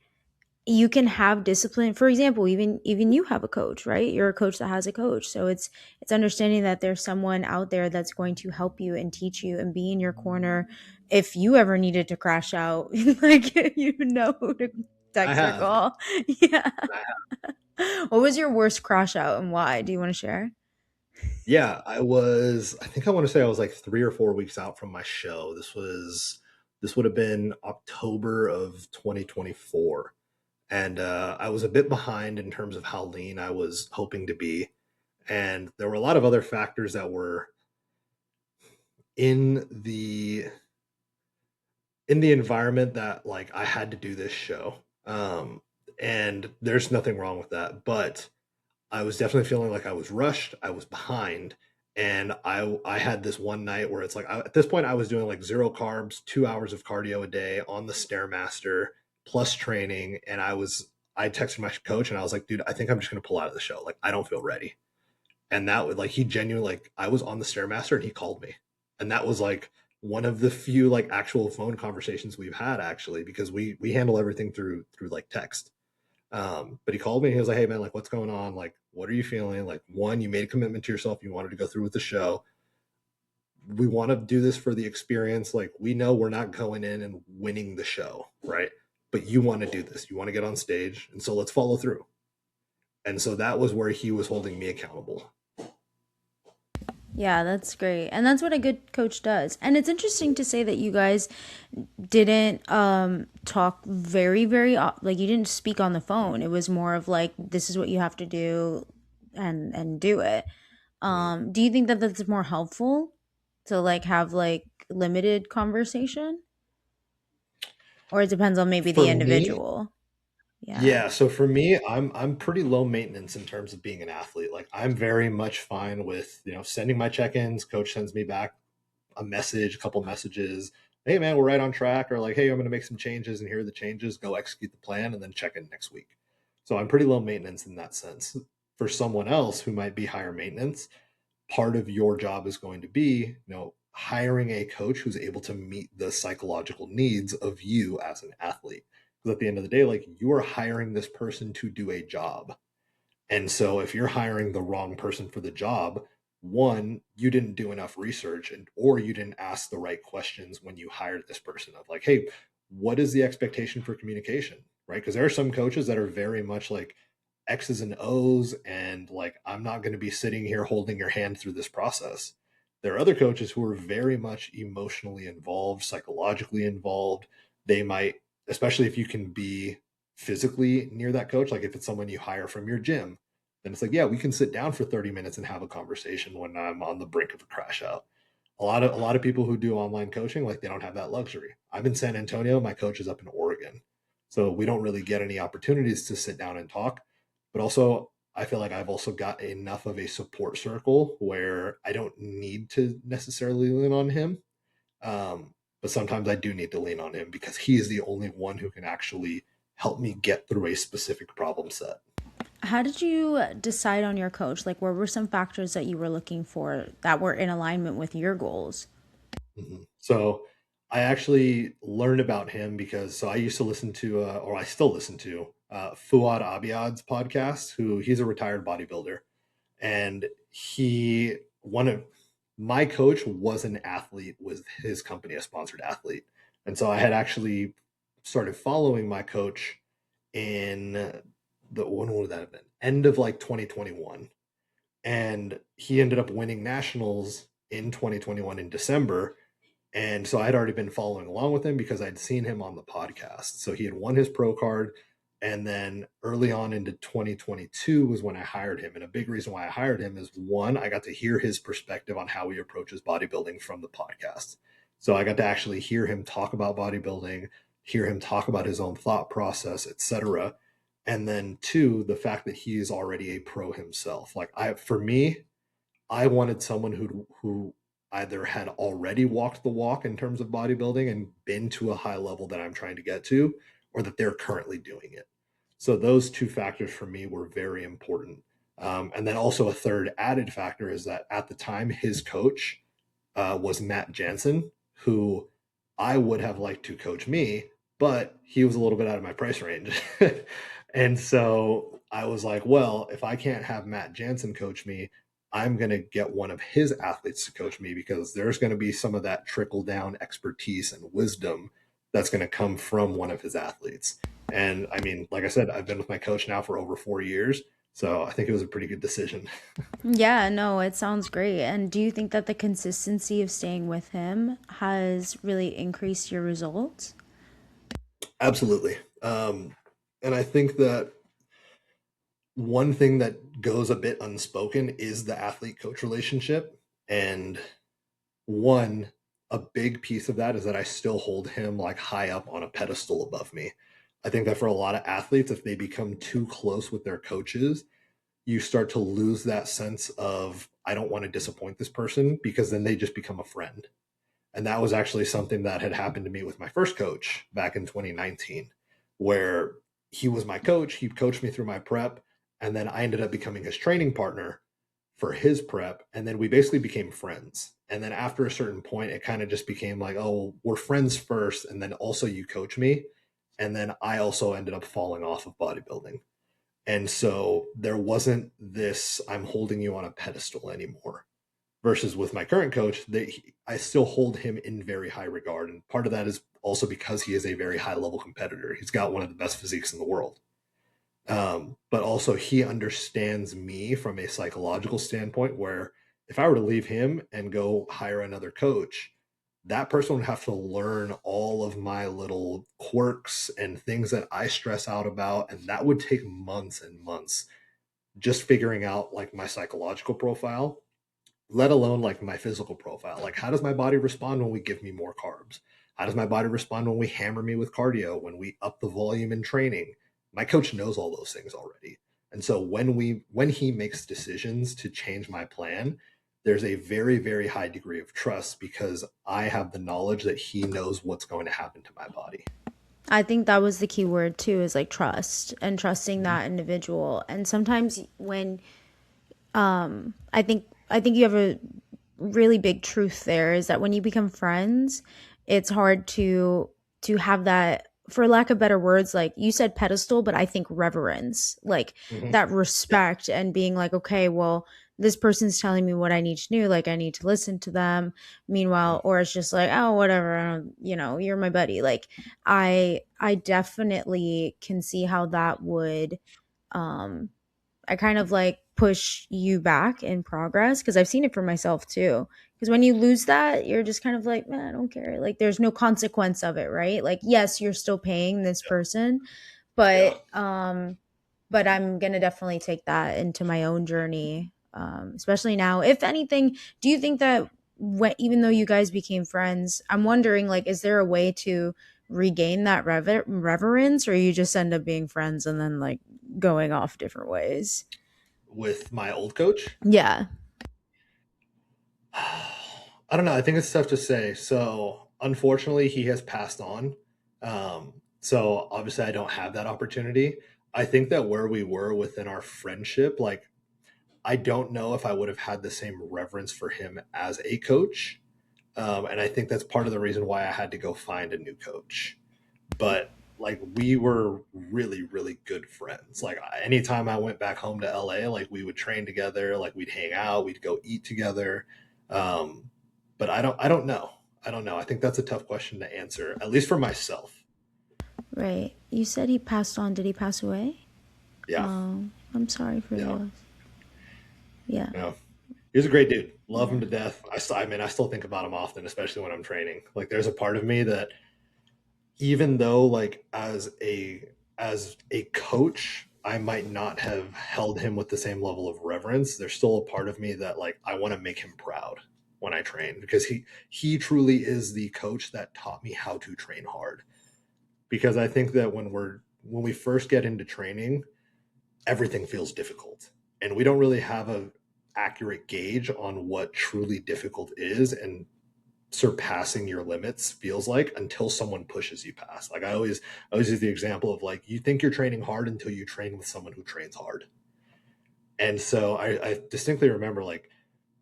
Speaker 2: you can have discipline. For example, even you have a coach, right? You're a coach that has a coach. So it's understanding that there's someone out there that's going to help you and teach you and be in your corner if you ever needed to crash out, like who to
Speaker 1: I
Speaker 2: text or
Speaker 1: have.
Speaker 2: call. Yeah. What was your worst crash out and why? Do you want to share?
Speaker 1: Yeah, I think I want to say I was like 3 or 4 weeks out from my show. This would have been October of 2024. And I was a bit behind in terms of how lean I was hoping to be. And there were a lot of other factors that were in the environment that like I had to do this show. And there's nothing wrong with that, but I was definitely feeling like I was rushed, I was behind, and I had this one night where it's like at this point I was doing like zero carbs, 2 hours of cardio a day on the stairmaster plus training, and I texted my coach and I was like, dude, I think I'm just gonna pull out of the show. Like I don't feel ready. And that was like he genuinely like I was on the stairmaster and he called me, and that was like one of the few like actual phone conversations we've had actually because we handle everything through like text. But he called me and he was like, hey man, like what's going on? Like, what are you feeling? Like, one, you made a commitment to yourself. You wanted to go through with the show. We want to do this for the experience. Like, we know we're not going in and winning the show, right? But you want to do this. You want to get on stage. And so let's follow through. And so that was where he was holding me accountable.
Speaker 2: Yeah, that's great. And that's what a good coach does. And it's interesting to say that you guys didn't talk like you didn't speak on the phone. It was more of like this is what you have to do and do it.
Speaker 1: Mhm.
Speaker 2: Do you think that that's more helpful to like have like limited conversation, or it depends on maybe the
Speaker 1: For me,
Speaker 2: individual? Yeah.
Speaker 1: yeah, so for me, I'm pretty low maintenance in terms of being an athlete. Like I'm very much fine with, sending my check-ins, coach sends me back a message, a couple messages. Hey man, we're right on track, or like, hey, I'm going to make some changes, and here are the changes. Go execute the plan, and then check in next week. So I'm pretty low maintenance in that sense. For someone else who might be higher maintenance, part of your job is going to be, hiring a coach who's able to meet the psychological needs of you as an athlete. Because at the end of the day, like you are hiring this person to do a job, and so if you're hiring the wrong person for the job, one, you didn't do enough research and or you didn't ask the right questions when you hired this person of like, hey, what is the expectation for communication? Right? Because there are some coaches that are very much like X's and O's and like I'm not going to be sitting here holding your hand through this process. There are other coaches who are very much emotionally involved, psychologically involved. They might, especially if you can be physically near that coach, like if it's someone you hire from your gym, then it's like, yeah, we can sit down for 30 minutes and have a conversation when I'm on the brink of a crash out. A lot of people who do online coaching, like they don't have that luxury. I'm in San Antonio, my coach is up in Oregon. So we don't really get any opportunities to sit down and talk. But also I feel like I've also got enough of a support circle where I don't need to necessarily lean on him. But sometimes I do need to lean on him because he is the only one who can actually help me get through a specific problem set.
Speaker 2: How did you decide on your coach? Like, what were some factors that you were looking for that were in alignment with your goals?
Speaker 1: So I actually learned about him because so I used to listen to, or I still listen to, Fuad Abiad's podcast. Who he's a retired bodybuilder, and he one of my coach was an athlete, was his company a sponsored athlete, and so I had actually started following my coach in the when would that have been end of like 2021, and he ended up winning nationals in 2021 in December. And so I had already been following along with him because I'd seen him on the podcast. So he had won his pro card. And then early on into 2022 was when I hired him. And a big reason why I hired him is one, I got to hear his perspective on how he approaches bodybuilding from the podcast. So I got to actually hear him talk about bodybuilding, hear him talk about his own thought process, etc. And then two, the fact that he is already a pro himself. Like for me, I wanted someone who either had already walked the walk in terms of bodybuilding and been to a high level that I'm trying to get to, or that they're currently doing it. So those two factors for me were very important. And then also a third added factor is that at the time, his coach was Matt Jansen, who I would have liked to coach me, but he was a little bit out of my price range. And so I was like, well, if I can't have Matt Jansen coach me, I'm going to get one of his athletes to coach me, because there's going to be some of that trickle down expertise and wisdom that's going to come from one of his athletes. And I mean, like I said, I've been with my coach now for over 4 years. So I think it was a pretty good decision.
Speaker 2: Yeah, no, it sounds great. And do you think that the consistency of staying with him has really increased your results?
Speaker 1: Absolutely. And I think that one thing that goes a bit unspoken is the athlete coach relationship. And one, a big piece of that is that I still hold him like high up on a pedestal above me. I think that for a lot of athletes, if they become too close with their coaches, you start to lose that sense of, I don't want to disappoint this person, because then they just become a friend. And that was actually something that had happened to me with my first coach back in 2019, where he was my coach. He coached me through my prep. And then I ended up becoming his training partner for his prep. And then we basically became friends. And then after a certain point, it kind of just became like, oh, we're friends first. And then also you coach me. And then I also ended up falling off of bodybuilding. And so there wasn't this, I'm holding you on a pedestal anymore. Versus with my current coach, I still hold him in very high regard. And part of that is also because he is a very high level competitor. He's got one of the best physiques in the world. But also he understands me from a psychological standpoint, where if I were to leave him and go hire another coach, that person would have to learn all of my little quirks and things that I stress out about. And that would take months and months, just figuring out like my psychological profile, let alone like my physical profile. Like, how does my body respond when we give me more carbs? How does my body respond when we hammer me with cardio, when we up the volume in training? My coach knows all those things already. And so when he makes decisions to change my plan, there's a very, very high degree of trust, because I have the knowledge that he knows what's going to happen to my body.
Speaker 2: I think that was the key word too, is like trust and trusting that individual. And sometimes when I think you have a really big truth there, is that when you become friends, it's hard to have that, for lack of better words, like you said pedestal, but I think reverence, like
Speaker 1: Mm-hmm.
Speaker 2: that
Speaker 1: Yeah.
Speaker 2: respect, and being like, okay, well, this person's telling me what I need to do, like I need to listen to them. Meanwhile, or it's just like, oh, whatever, I don't, you're my buddy. Like I definitely can see how that would um I kind of like push you back in progress, because I've seen it for myself too. Because when you lose that, you're just kind of like, man, I don't care. Like there's no consequence of it, right? Like yes, you're still paying this person,
Speaker 1: Yeah.
Speaker 2: but I'm gonna definitely take that into my own journey. Especially now. If anything, do you think that even though you guys became friends, I'm wondering, like, is there a way to regain that reverence, or you just end up being friends and then like going off different ways?
Speaker 1: With my old coach,
Speaker 2: Yeah.
Speaker 1: I don't know. I think it's tough to say. So, unfortunately, he has passed on. So, obviously, I don't have that opportunity. I think that where we were within our friendship, like, I don't know if I would have had the same reverence for him as a coach. And I think that's part of the reason why I had to go find a new coach. But, like, we were really, really good friends. Like, anytime I went back home to LA, like, we would train together, like, we'd hang out, we'd go eat together. Um, but I don't know. I don't know. I think that's a tough question to answer, at least for myself.
Speaker 2: Right. You said he passed on. Did he pass away?
Speaker 1: Yeah.
Speaker 2: I'm sorry for
Speaker 1: Yeah.
Speaker 2: those. Yeah.
Speaker 1: Yeah. He was a great dude. Love him
Speaker 2: Yeah.
Speaker 1: to death. I mean, I still think about him often, especially when I'm training. Like, there's a part of me that, even though, like, as a as a coach, I might not have held him with the same level of reverence. There's still a part of me that like I want to make him proud when I train, because he truly is the coach that taught me how to train hard. Because I think that when we first get into training, everything feels difficult, and we don't really have a accurate gauge on what truly difficult is and surpassing your limits feels like until someone pushes you past. Like I always use the example of like you think you're training hard until you train with someone who trains hard. And so I distinctly remember like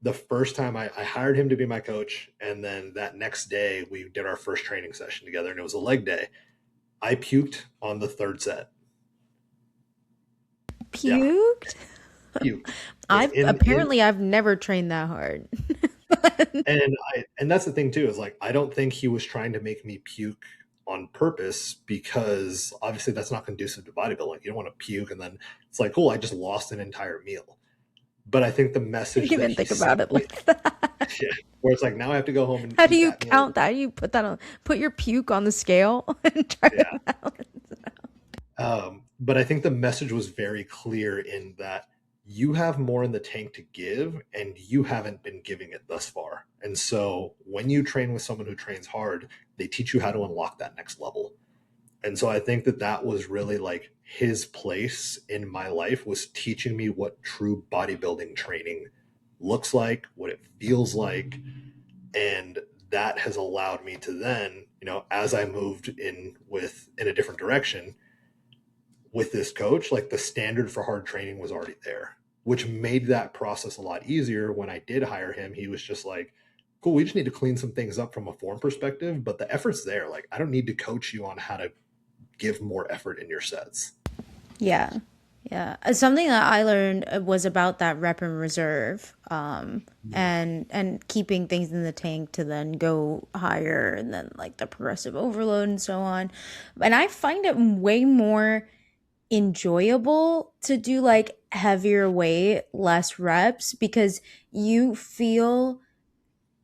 Speaker 1: the first time I hired him to be my coach, and then that next day we did our first training session together, and it was a leg day. I puked on the third set. Yeah,
Speaker 2: Puked?
Speaker 1: puked. Like
Speaker 2: I've
Speaker 1: in
Speaker 2: apparently I've never trained that hard.
Speaker 1: and that's the thing too, is like I don't think he was trying to make me puke on purpose, because obviously that's not conducive to bodybuilding. You don't want to puke and then it's like, oh, I just lost an entire meal. But I think the
Speaker 2: I didn't
Speaker 1: message that
Speaker 2: even
Speaker 1: he
Speaker 2: think
Speaker 1: sent
Speaker 2: about it
Speaker 1: me,
Speaker 2: like that.
Speaker 1: yeah, where it's like now I have to go home and
Speaker 2: How do
Speaker 1: eat
Speaker 2: you
Speaker 1: that meal.
Speaker 2: count that? How do you put that on? Put your puke on the scale and try to
Speaker 1: Yeah.
Speaker 2: balance.
Speaker 1: But I think the message was very clear in that you have more in the tank to give, and you haven't been giving it thus far. And so when you train with someone who trains hard, they teach you how to unlock that next level. And so I think that that was really like his place in my life, was teaching me what true bodybuilding training looks like, what it feels like. And that has allowed me to then, as I moved in a different direction with this coach, like the standard for hard training was already there, which made that process a lot easier. When I did hire him, he was just like, cool, we just need to clean some things up from a form perspective, but the effort's there. Like, I don't need to coach you on how to give more effort in your sets.
Speaker 2: Yeah. Yeah. Something that I learned was about that rep and reserve, and keeping things in the tank to then go higher, and then like the progressive overload and so on. And I find it way more enjoyable to do like heavier weight, less reps, because you feel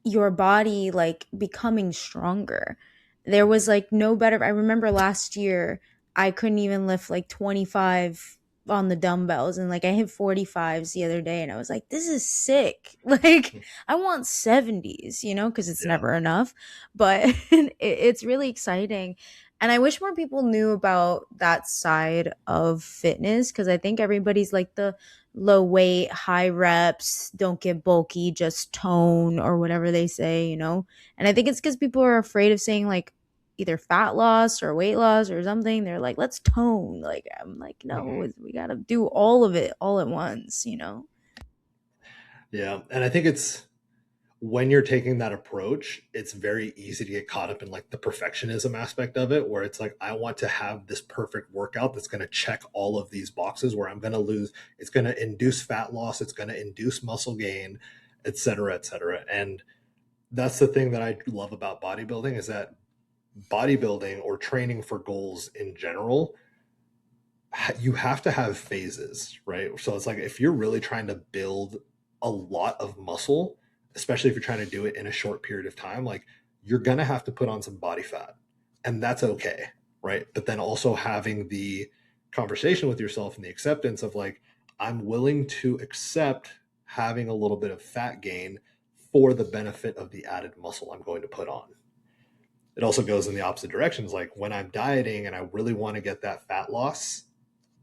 Speaker 2: your body like becoming stronger. There was like no better. I remember last year I couldn't even lift like 25 on the dumbbells, and like I hit 45s the other day, and I was like, this is sick. Like I want 70s, because it's
Speaker 1: Yeah.
Speaker 2: never enough. But it's really exciting. And I wish more people knew about that side of fitness, because I think everybody's like the low weight, high reps, don't get bulky, just tone or whatever they say. And I think it's because people are afraid of saying like either fat loss or weight loss or something. They're like, let's tone. Like, I'm like, no,
Speaker 1: Hmm.
Speaker 2: we got to do all of it all at once.
Speaker 1: Yeah. And I think it's when you're taking that approach, it's very easy to get caught up in like the perfectionism aspect of it, where it's like, I want to have this perfect workout that's going to check all of these boxes, where I'm going to lose, it's going to induce fat loss, it's going to induce muscle gain, et cetera, et cetera. And that's the thing that I love about bodybuilding, is that bodybuilding or training for goals in general, you have to have phases, right? So it's like if you're really trying to build a lot of muscle, especially if you're trying to do it in a short period of time, like you're going to have to put on some body fat, and that's okay, right? But then also having the conversation with yourself and the acceptance of like, I'm willing to accept having a little bit of fat gain for the benefit of the added muscle I'm going to put on. It also goes in the opposite directions. Like when I'm dieting and I really want to get that fat loss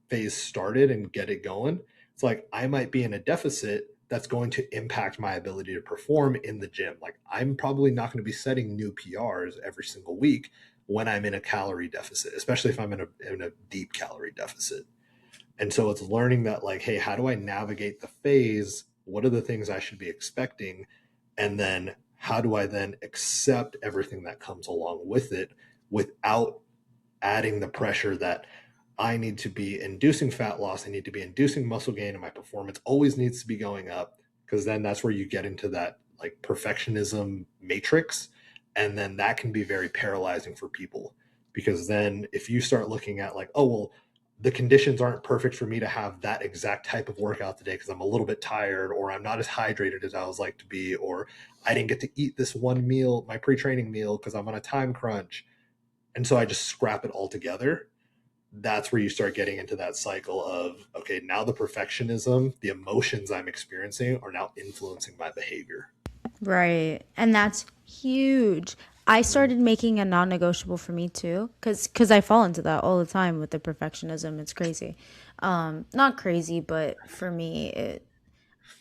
Speaker 1: phase started and get it going, it's like I might be in a deficit that's going to impact my ability to perform in the gym. Like I'm probably not going to be setting new PRs every single week when I'm in a calorie deficit, especially if I'm in a deep calorie deficit. And so it's learning that like, hey, how do I navigate the phase? What are the things I should be expecting? And then how do I then accept everything that comes along with it without adding the pressure that I need to be inducing fat loss, I need to be inducing muscle gain, and my performance always needs to be going up, because then that's where you get into that like perfectionism matrix. And then that can be very paralyzing for people, because then if you start looking at like, oh, well, the conditions aren't perfect for me to have that exact type of workout today because I'm a little bit tired, or I'm not as hydrated as I was like to be, or I didn't get to eat this one meal, my pre training meal, because I'm on a time crunch. And so I just scrap it all together. that's where you start getting into that cycle of, okay, now the perfectionism, the emotions I'm experiencing are now influencing my behavior.
Speaker 2: Right. And that's huge. I
Speaker 1: Mhm.
Speaker 2: started making a non-negotiable for me too, cuz I fall into that all the time with the perfectionism. It's crazy. Not crazy, but for me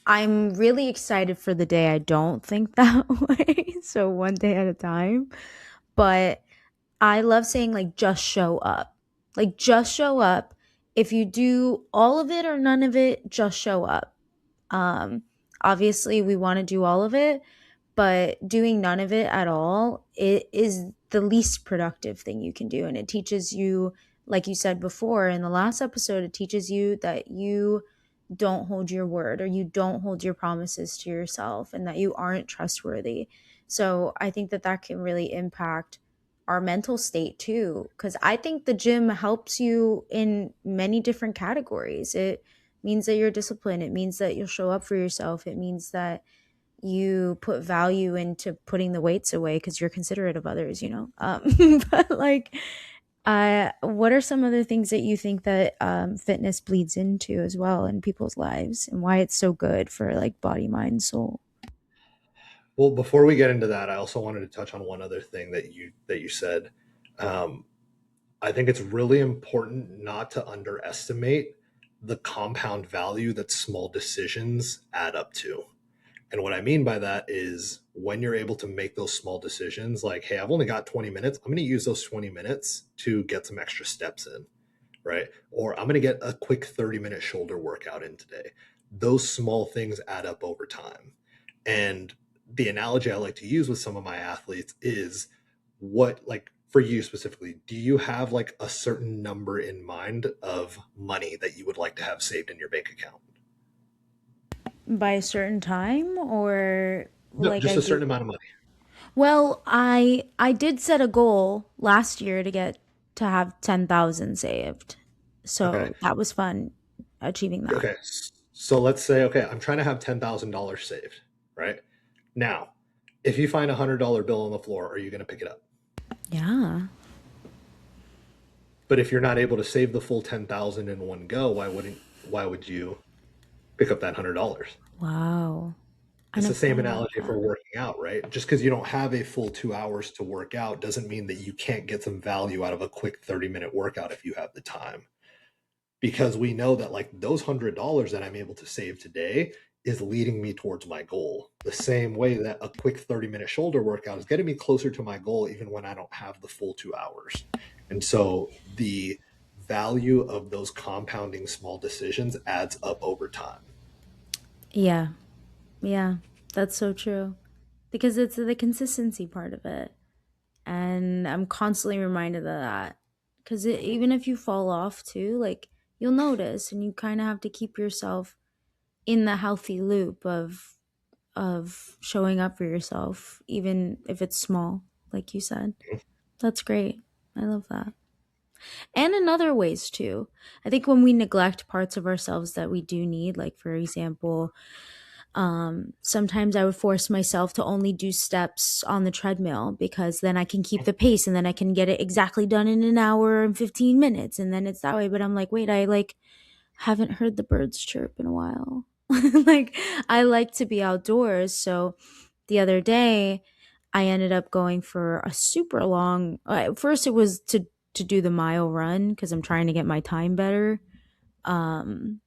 Speaker 2: I'm really excited for the day I don't think that way. So one day at a time. But I love saying like just show up. Like just show up. If you do all of it or none of it, just show up. Um Obviously we want to do all of it, but doing none of it at all, it is the least productive thing you can do, and it teaches you, like you said before in the last episode, it teaches you that you don't hold your word or you don't hold your promises to yourself and that you aren't trustworthy. So I think that that can really impact our mental state too, because I think the gym helps you in many different categories. It means that you're disciplined, it means that you'll show up for yourself, it means that you put value into putting the weights away because you're considerate of others, you know. But like, what are some other things that you think that fitness bleeds into as well in people's lives, and why it's so good for like body, mind, soul?
Speaker 1: Well, before we get into that, I also wanted to touch on one other thing that you said. Um, I think it's really important not to underestimate the compound value that small decisions add up to. And what I mean by that is when you're able to make those small decisions, like, hey, I've only got 20 minutes. I'm going to use those 20 minutes to get some extra steps in, right? Or I'm going to get a quick 30-minute shoulder workout in today. Those small things add up over time. And the analogy I like to use with some of my athletes is what, like, for you specifically, do you have like a certain number in mind of money that you would like to have saved in your bank account?
Speaker 2: By a certain time, or
Speaker 1: No,
Speaker 2: like
Speaker 1: just
Speaker 2: I
Speaker 1: a
Speaker 2: do.
Speaker 1: certain amount of money.
Speaker 2: Well, I did set a goal last year to get to have 10,000 saved,
Speaker 1: Okay.
Speaker 2: so that was fun achieving that.
Speaker 1: Okay. So let's say, okay, I'm trying to have $10,000 saved, right? Now, if you find $100 bill on the floor, are you going to pick it up?
Speaker 2: Yeah.
Speaker 1: But if you're not able to save the full 10,000 in one go, why would you pick up that $100?
Speaker 2: Wow. I
Speaker 1: It's the
Speaker 2: never
Speaker 1: same
Speaker 2: thought about
Speaker 1: analogy for
Speaker 2: that.
Speaker 1: working out, right? Just because you don't have a full 2 hours to work out doesn't mean that you can't get some value out of a quick 30-minute workout if you have the time. Because we know that like those $100 that I'm able to save today is leading me towards my goal. The same way that a quick 30-minute shoulder workout is getting me closer to my goal, even when I don't have the full 2 hours. And so the value of those compounding small decisions adds up over time.
Speaker 2: Yeah. Yeah. That's so true. Because it's the consistency part of it. And I'm constantly reminded of that. Because even if you fall off too, like you'll notice, and you kind of have to keep yourself in the healthy loop of showing up for yourself, even if it's small, like you said. That's great. I love that. And in other ways too. I think when we neglect parts of ourselves that we do need, like for example, sometimes I would force myself to only do steps on the treadmill because then I can keep the pace and then I can get it exactly done in an hour and 15 minutes. And then it's that way. But I'm like, wait, I like haven't heard the birds chirp in a while. Like, I like to be outdoors. So the other day, I ended up going for a super long. First, it was to do the mile run because I'm trying to get my time better. Um,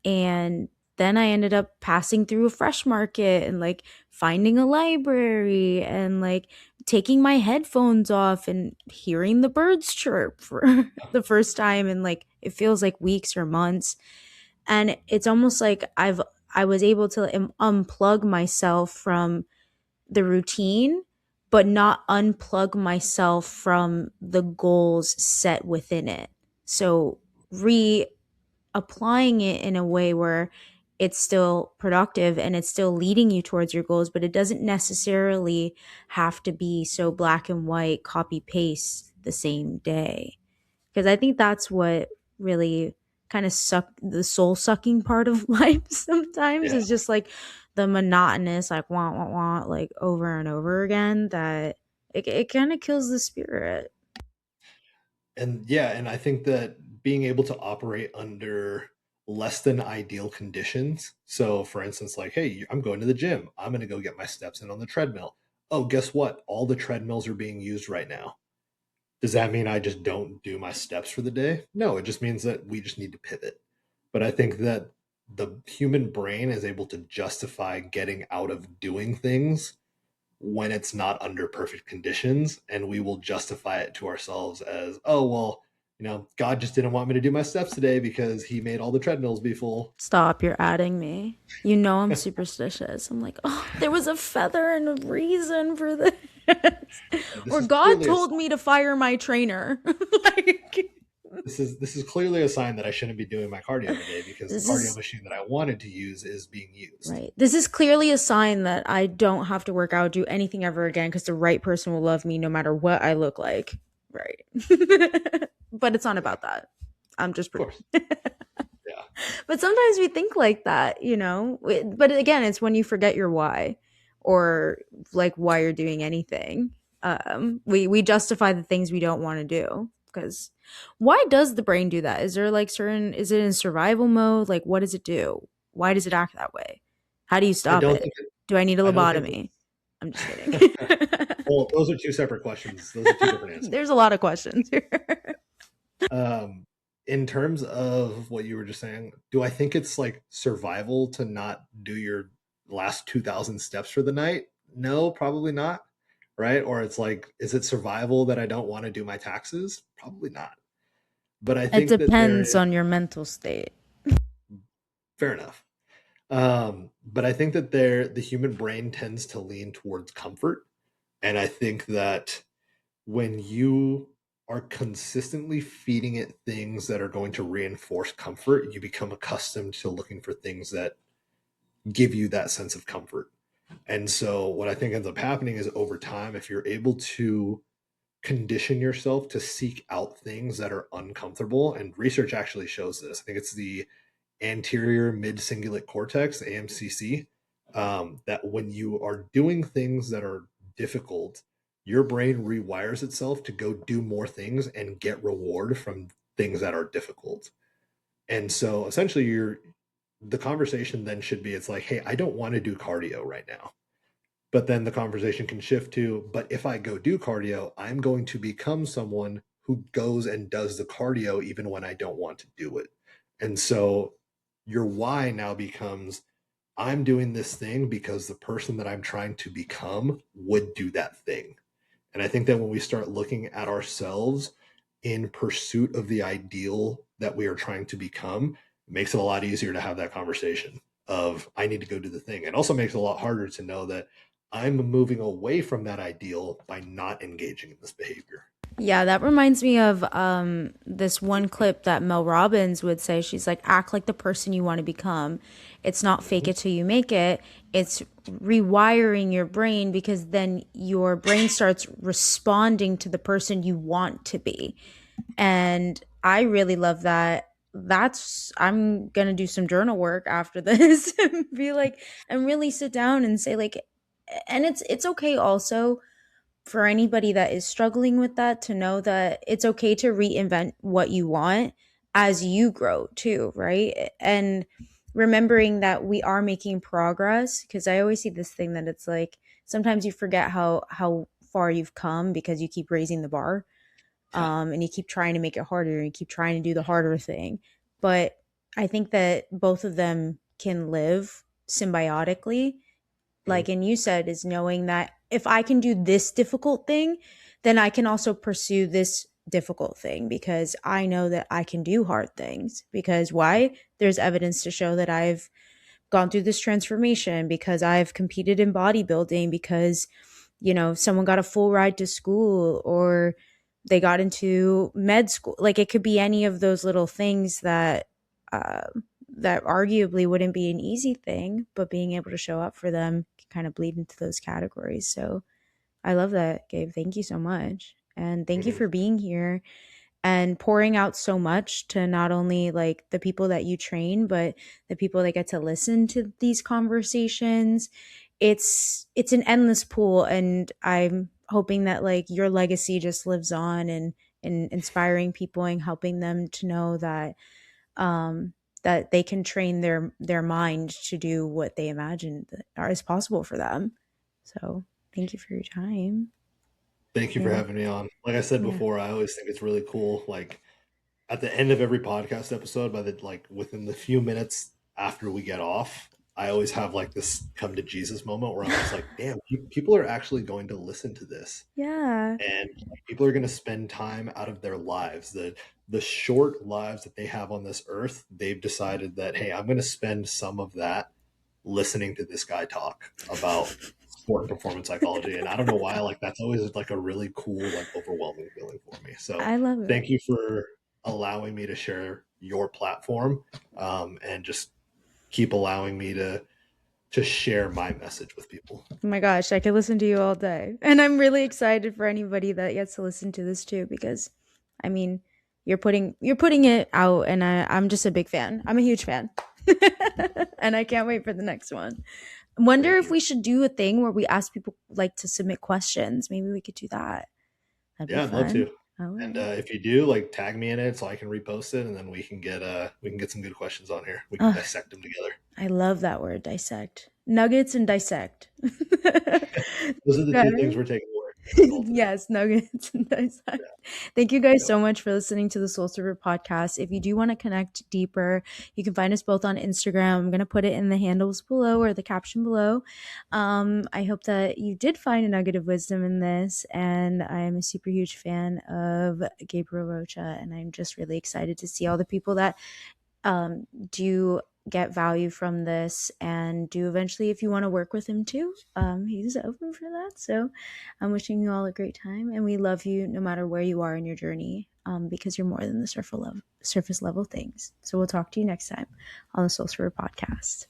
Speaker 2: and then I ended up passing through a fresh market and like finding a library and like taking my headphones off and hearing the birds chirp for the first time in like it feels like weeks or months. And it's almost like I was able to unplug myself from the routine, but not unplug myself from the goals set within it. So reapplying it in a way where it's still productive and it's still leading you towards your goals, but it doesn't necessarily have to be so black and white, copy paste the same day. Because I think that's what really kind of suck the soul sucking part of life sometimes
Speaker 1: Yeah.
Speaker 2: is just like the monotonous like wah like over and over again that it kind of kills the spirit.
Speaker 1: And yeah, and I think that being able to operate under less than ideal conditions. So, for instance, like, hey, I'm going to the gym. I'm going to go get my steps in on the treadmill. Oh, guess what? All the treadmills are being used right now. Does that mean I just don't do my steps for the day? No, it just means that we just need to pivot. But I think that the human brain is able to justify getting out of doing things when it's not under perfect conditions, and we will justify it to ourselves as, oh well, God just didn't want me to do my steps today because he made all the treadmills be full.
Speaker 2: Stop, you're adding me. You know I'm superstitious. I'm like, oh, there was a feather and a reason for this.
Speaker 1: This
Speaker 2: Or
Speaker 1: is
Speaker 2: God
Speaker 1: clearly a
Speaker 2: told me to fire my trainer. Like,
Speaker 1: this is clearly a sign that I shouldn't be doing my cardio today because the
Speaker 2: this
Speaker 1: cardio
Speaker 2: is
Speaker 1: machine that I wanted to use is being used.
Speaker 2: right. This is clearly a sign that I don't have to work out, do anything ever again because the right person will love me no matter what I look like. Right. But it's not
Speaker 1: Yeah,
Speaker 2: about that. I'm just
Speaker 1: of course. Yeah,
Speaker 2: but sometimes we think like that, but again, it's when you forget your why, or like why you're doing anything. We justify the things we don't want to do because why does the brain do that? Is there like certain, is it in survival mode? Like what does it do? Why does it act that way? How do you
Speaker 1: I
Speaker 2: stop
Speaker 1: don't
Speaker 2: it?
Speaker 1: think it,
Speaker 2: Do I need a
Speaker 1: I don't think
Speaker 2: lobotomy? I'm just kidding.
Speaker 1: it's well, those are two separate questions. Those are two different
Speaker 2: There's
Speaker 1: answers.
Speaker 2: a lot of questions here.
Speaker 1: Um, in terms of what you were just saying, do I think it's like survival to not do your last 2,000 steps for the night? No, probably not. Right? Or it's like, is it survival that I don't want to do my taxes? Probably not. But I
Speaker 2: It
Speaker 1: think that there
Speaker 2: depends
Speaker 1: is,
Speaker 2: on your mental state.
Speaker 1: fair enough. But I think that the human brain tends to lean towards comfort. And I think that when you are consistently feeding it things that are going to reinforce comfort, you become accustomed to looking for things that give you that sense of comfort. And so, what I think ends up happening is over time, if you're able to condition yourself to seek out things that are uncomfortable, and research actually shows this, I think it's the anterior mid cingulate cortex, AMCC, that when you are doing things that are difficult, your brain rewires itself to go do more things and get reward from things that are difficult. And so essentially the conversation then should be, it's like, hey, I don't want to do cardio right now. But then the conversation can shift to, but if I go do cardio, I'm going to become someone who goes and does the cardio even when I don't want to do it. And so your why now becomes, I'm doing this thing because the person that I'm trying to become would do that thing. And I think that when we start looking at ourselves in pursuit of the ideal that we are trying to become, it makes it a lot easier to have that conversation of, I need to go do the thing. It also makes it a lot harder to know that I'm moving away from that ideal by not engaging in this behavior.
Speaker 2: Yeah, that reminds me of this one clip that Mel Robbins would say. She's like, act like the person you want to become. It's not fake
Speaker 1: Mhm.
Speaker 2: it till you make it. It's rewiring your brain because then your brain starts responding to the person you want to be. And I really love that. I'm going to do some journal work after this and be like, and really sit down and say, like, and it's okay also for anybody that is struggling with that to know that it's okay to reinvent what you want as you grow too, right? And remembering that we are making progress, because I always see this thing that it's like sometimes you forget how far you've come because you keep raising the bar,
Speaker 1: Yeah.
Speaker 2: and you keep trying to make it harder and you keep trying to do the harder thing. But I think that both of them can live symbiotically,
Speaker 1: Mhm.
Speaker 2: like and you said, is knowing that if I can do this difficult thing, then I can also pursue this difficult thing because I know that I can do hard things. Because why? There's evidence to show that I've gone through this transformation, because I've competed in bodybuilding, because someone got a full ride to school, or they got into med school. Like it could be any of those little things that uh, that arguably wouldn't be an easy thing, but being able to show up for them can kind of bleed into those categories. So I love that, Gabe. Thank you so much. And thank you
Speaker 1: Mhm.
Speaker 2: for being here and pouring out so much to not only like the people that you train, but the people that get to listen to these conversations. It's an endless pool, and I'm hoping that like your legacy just lives on, in inspiring people and helping them to know that they can train their mind to do what they imagine that is possible for them. So thank you for your time.
Speaker 1: Thank you for
Speaker 2: Yeah.
Speaker 1: having me on. Like I said
Speaker 2: Yeah.
Speaker 1: before, I always think it's really cool. Like at the end of every podcast episode, by the like within the few minutes after we get off, I always have like this come to Jesus moment where I'm just like, damn, people are actually going to listen to this,
Speaker 2: Yeah.
Speaker 1: and people are going to spend time out of their lives, the short lives that they have on this earth. They've decided that, hey, I'm going to spend some of that listening to this guy talk about sport and performance psychology. And I don't know why, like that's always like a really cool, like overwhelming feeling for me. So
Speaker 2: I love it.
Speaker 1: thank you for allowing me to share your platform, and just keep allowing me to share my message with people.
Speaker 2: Oh my gosh, I could listen to you all day. And I'm really excited for anybody that gets to listen to this too, because I mean, you're putting it out, and I'm just a big fan. I'm a huge fan. And I can't wait for the next one. Wonder
Speaker 1: Thank
Speaker 2: if
Speaker 1: you.
Speaker 2: we should do a thing where we ask people like to submit questions. Maybe we could do that. That'd be
Speaker 1: Yeah, I'd love
Speaker 2: fun.
Speaker 1: to.
Speaker 2: All
Speaker 1: And
Speaker 2: right.
Speaker 1: if you do, like tag me in it so I can repost it, and then we can get some good questions on here. We can
Speaker 2: Oh,
Speaker 1: dissect them together.
Speaker 2: I love that word, dissect. Nuggets and dissect.
Speaker 1: Those are the two things
Speaker 2: Okay.
Speaker 1: we're taking away from our call today.
Speaker 2: Yes, nuggets and dissect.
Speaker 1: Yeah.
Speaker 2: Thank you guys
Speaker 1: Yep.
Speaker 2: so much for listening to the Soul Server podcast. If you do want to connect deeper, you can find us both on Instagram. I'm going to put it in the handles below or the caption below. I hope that you did find a nugget of wisdom in this. And I'm a super huge fan of Gabriel Rocha. And I'm just really excited to see all the people that do get value from this and do eventually, if you want to work with him too, he's open for that. So I'm wishing you all a great time, and we love you no matter where you are in your journey, because you're more than the surface level things. So we'll talk to you next time on the Soul Server podcast.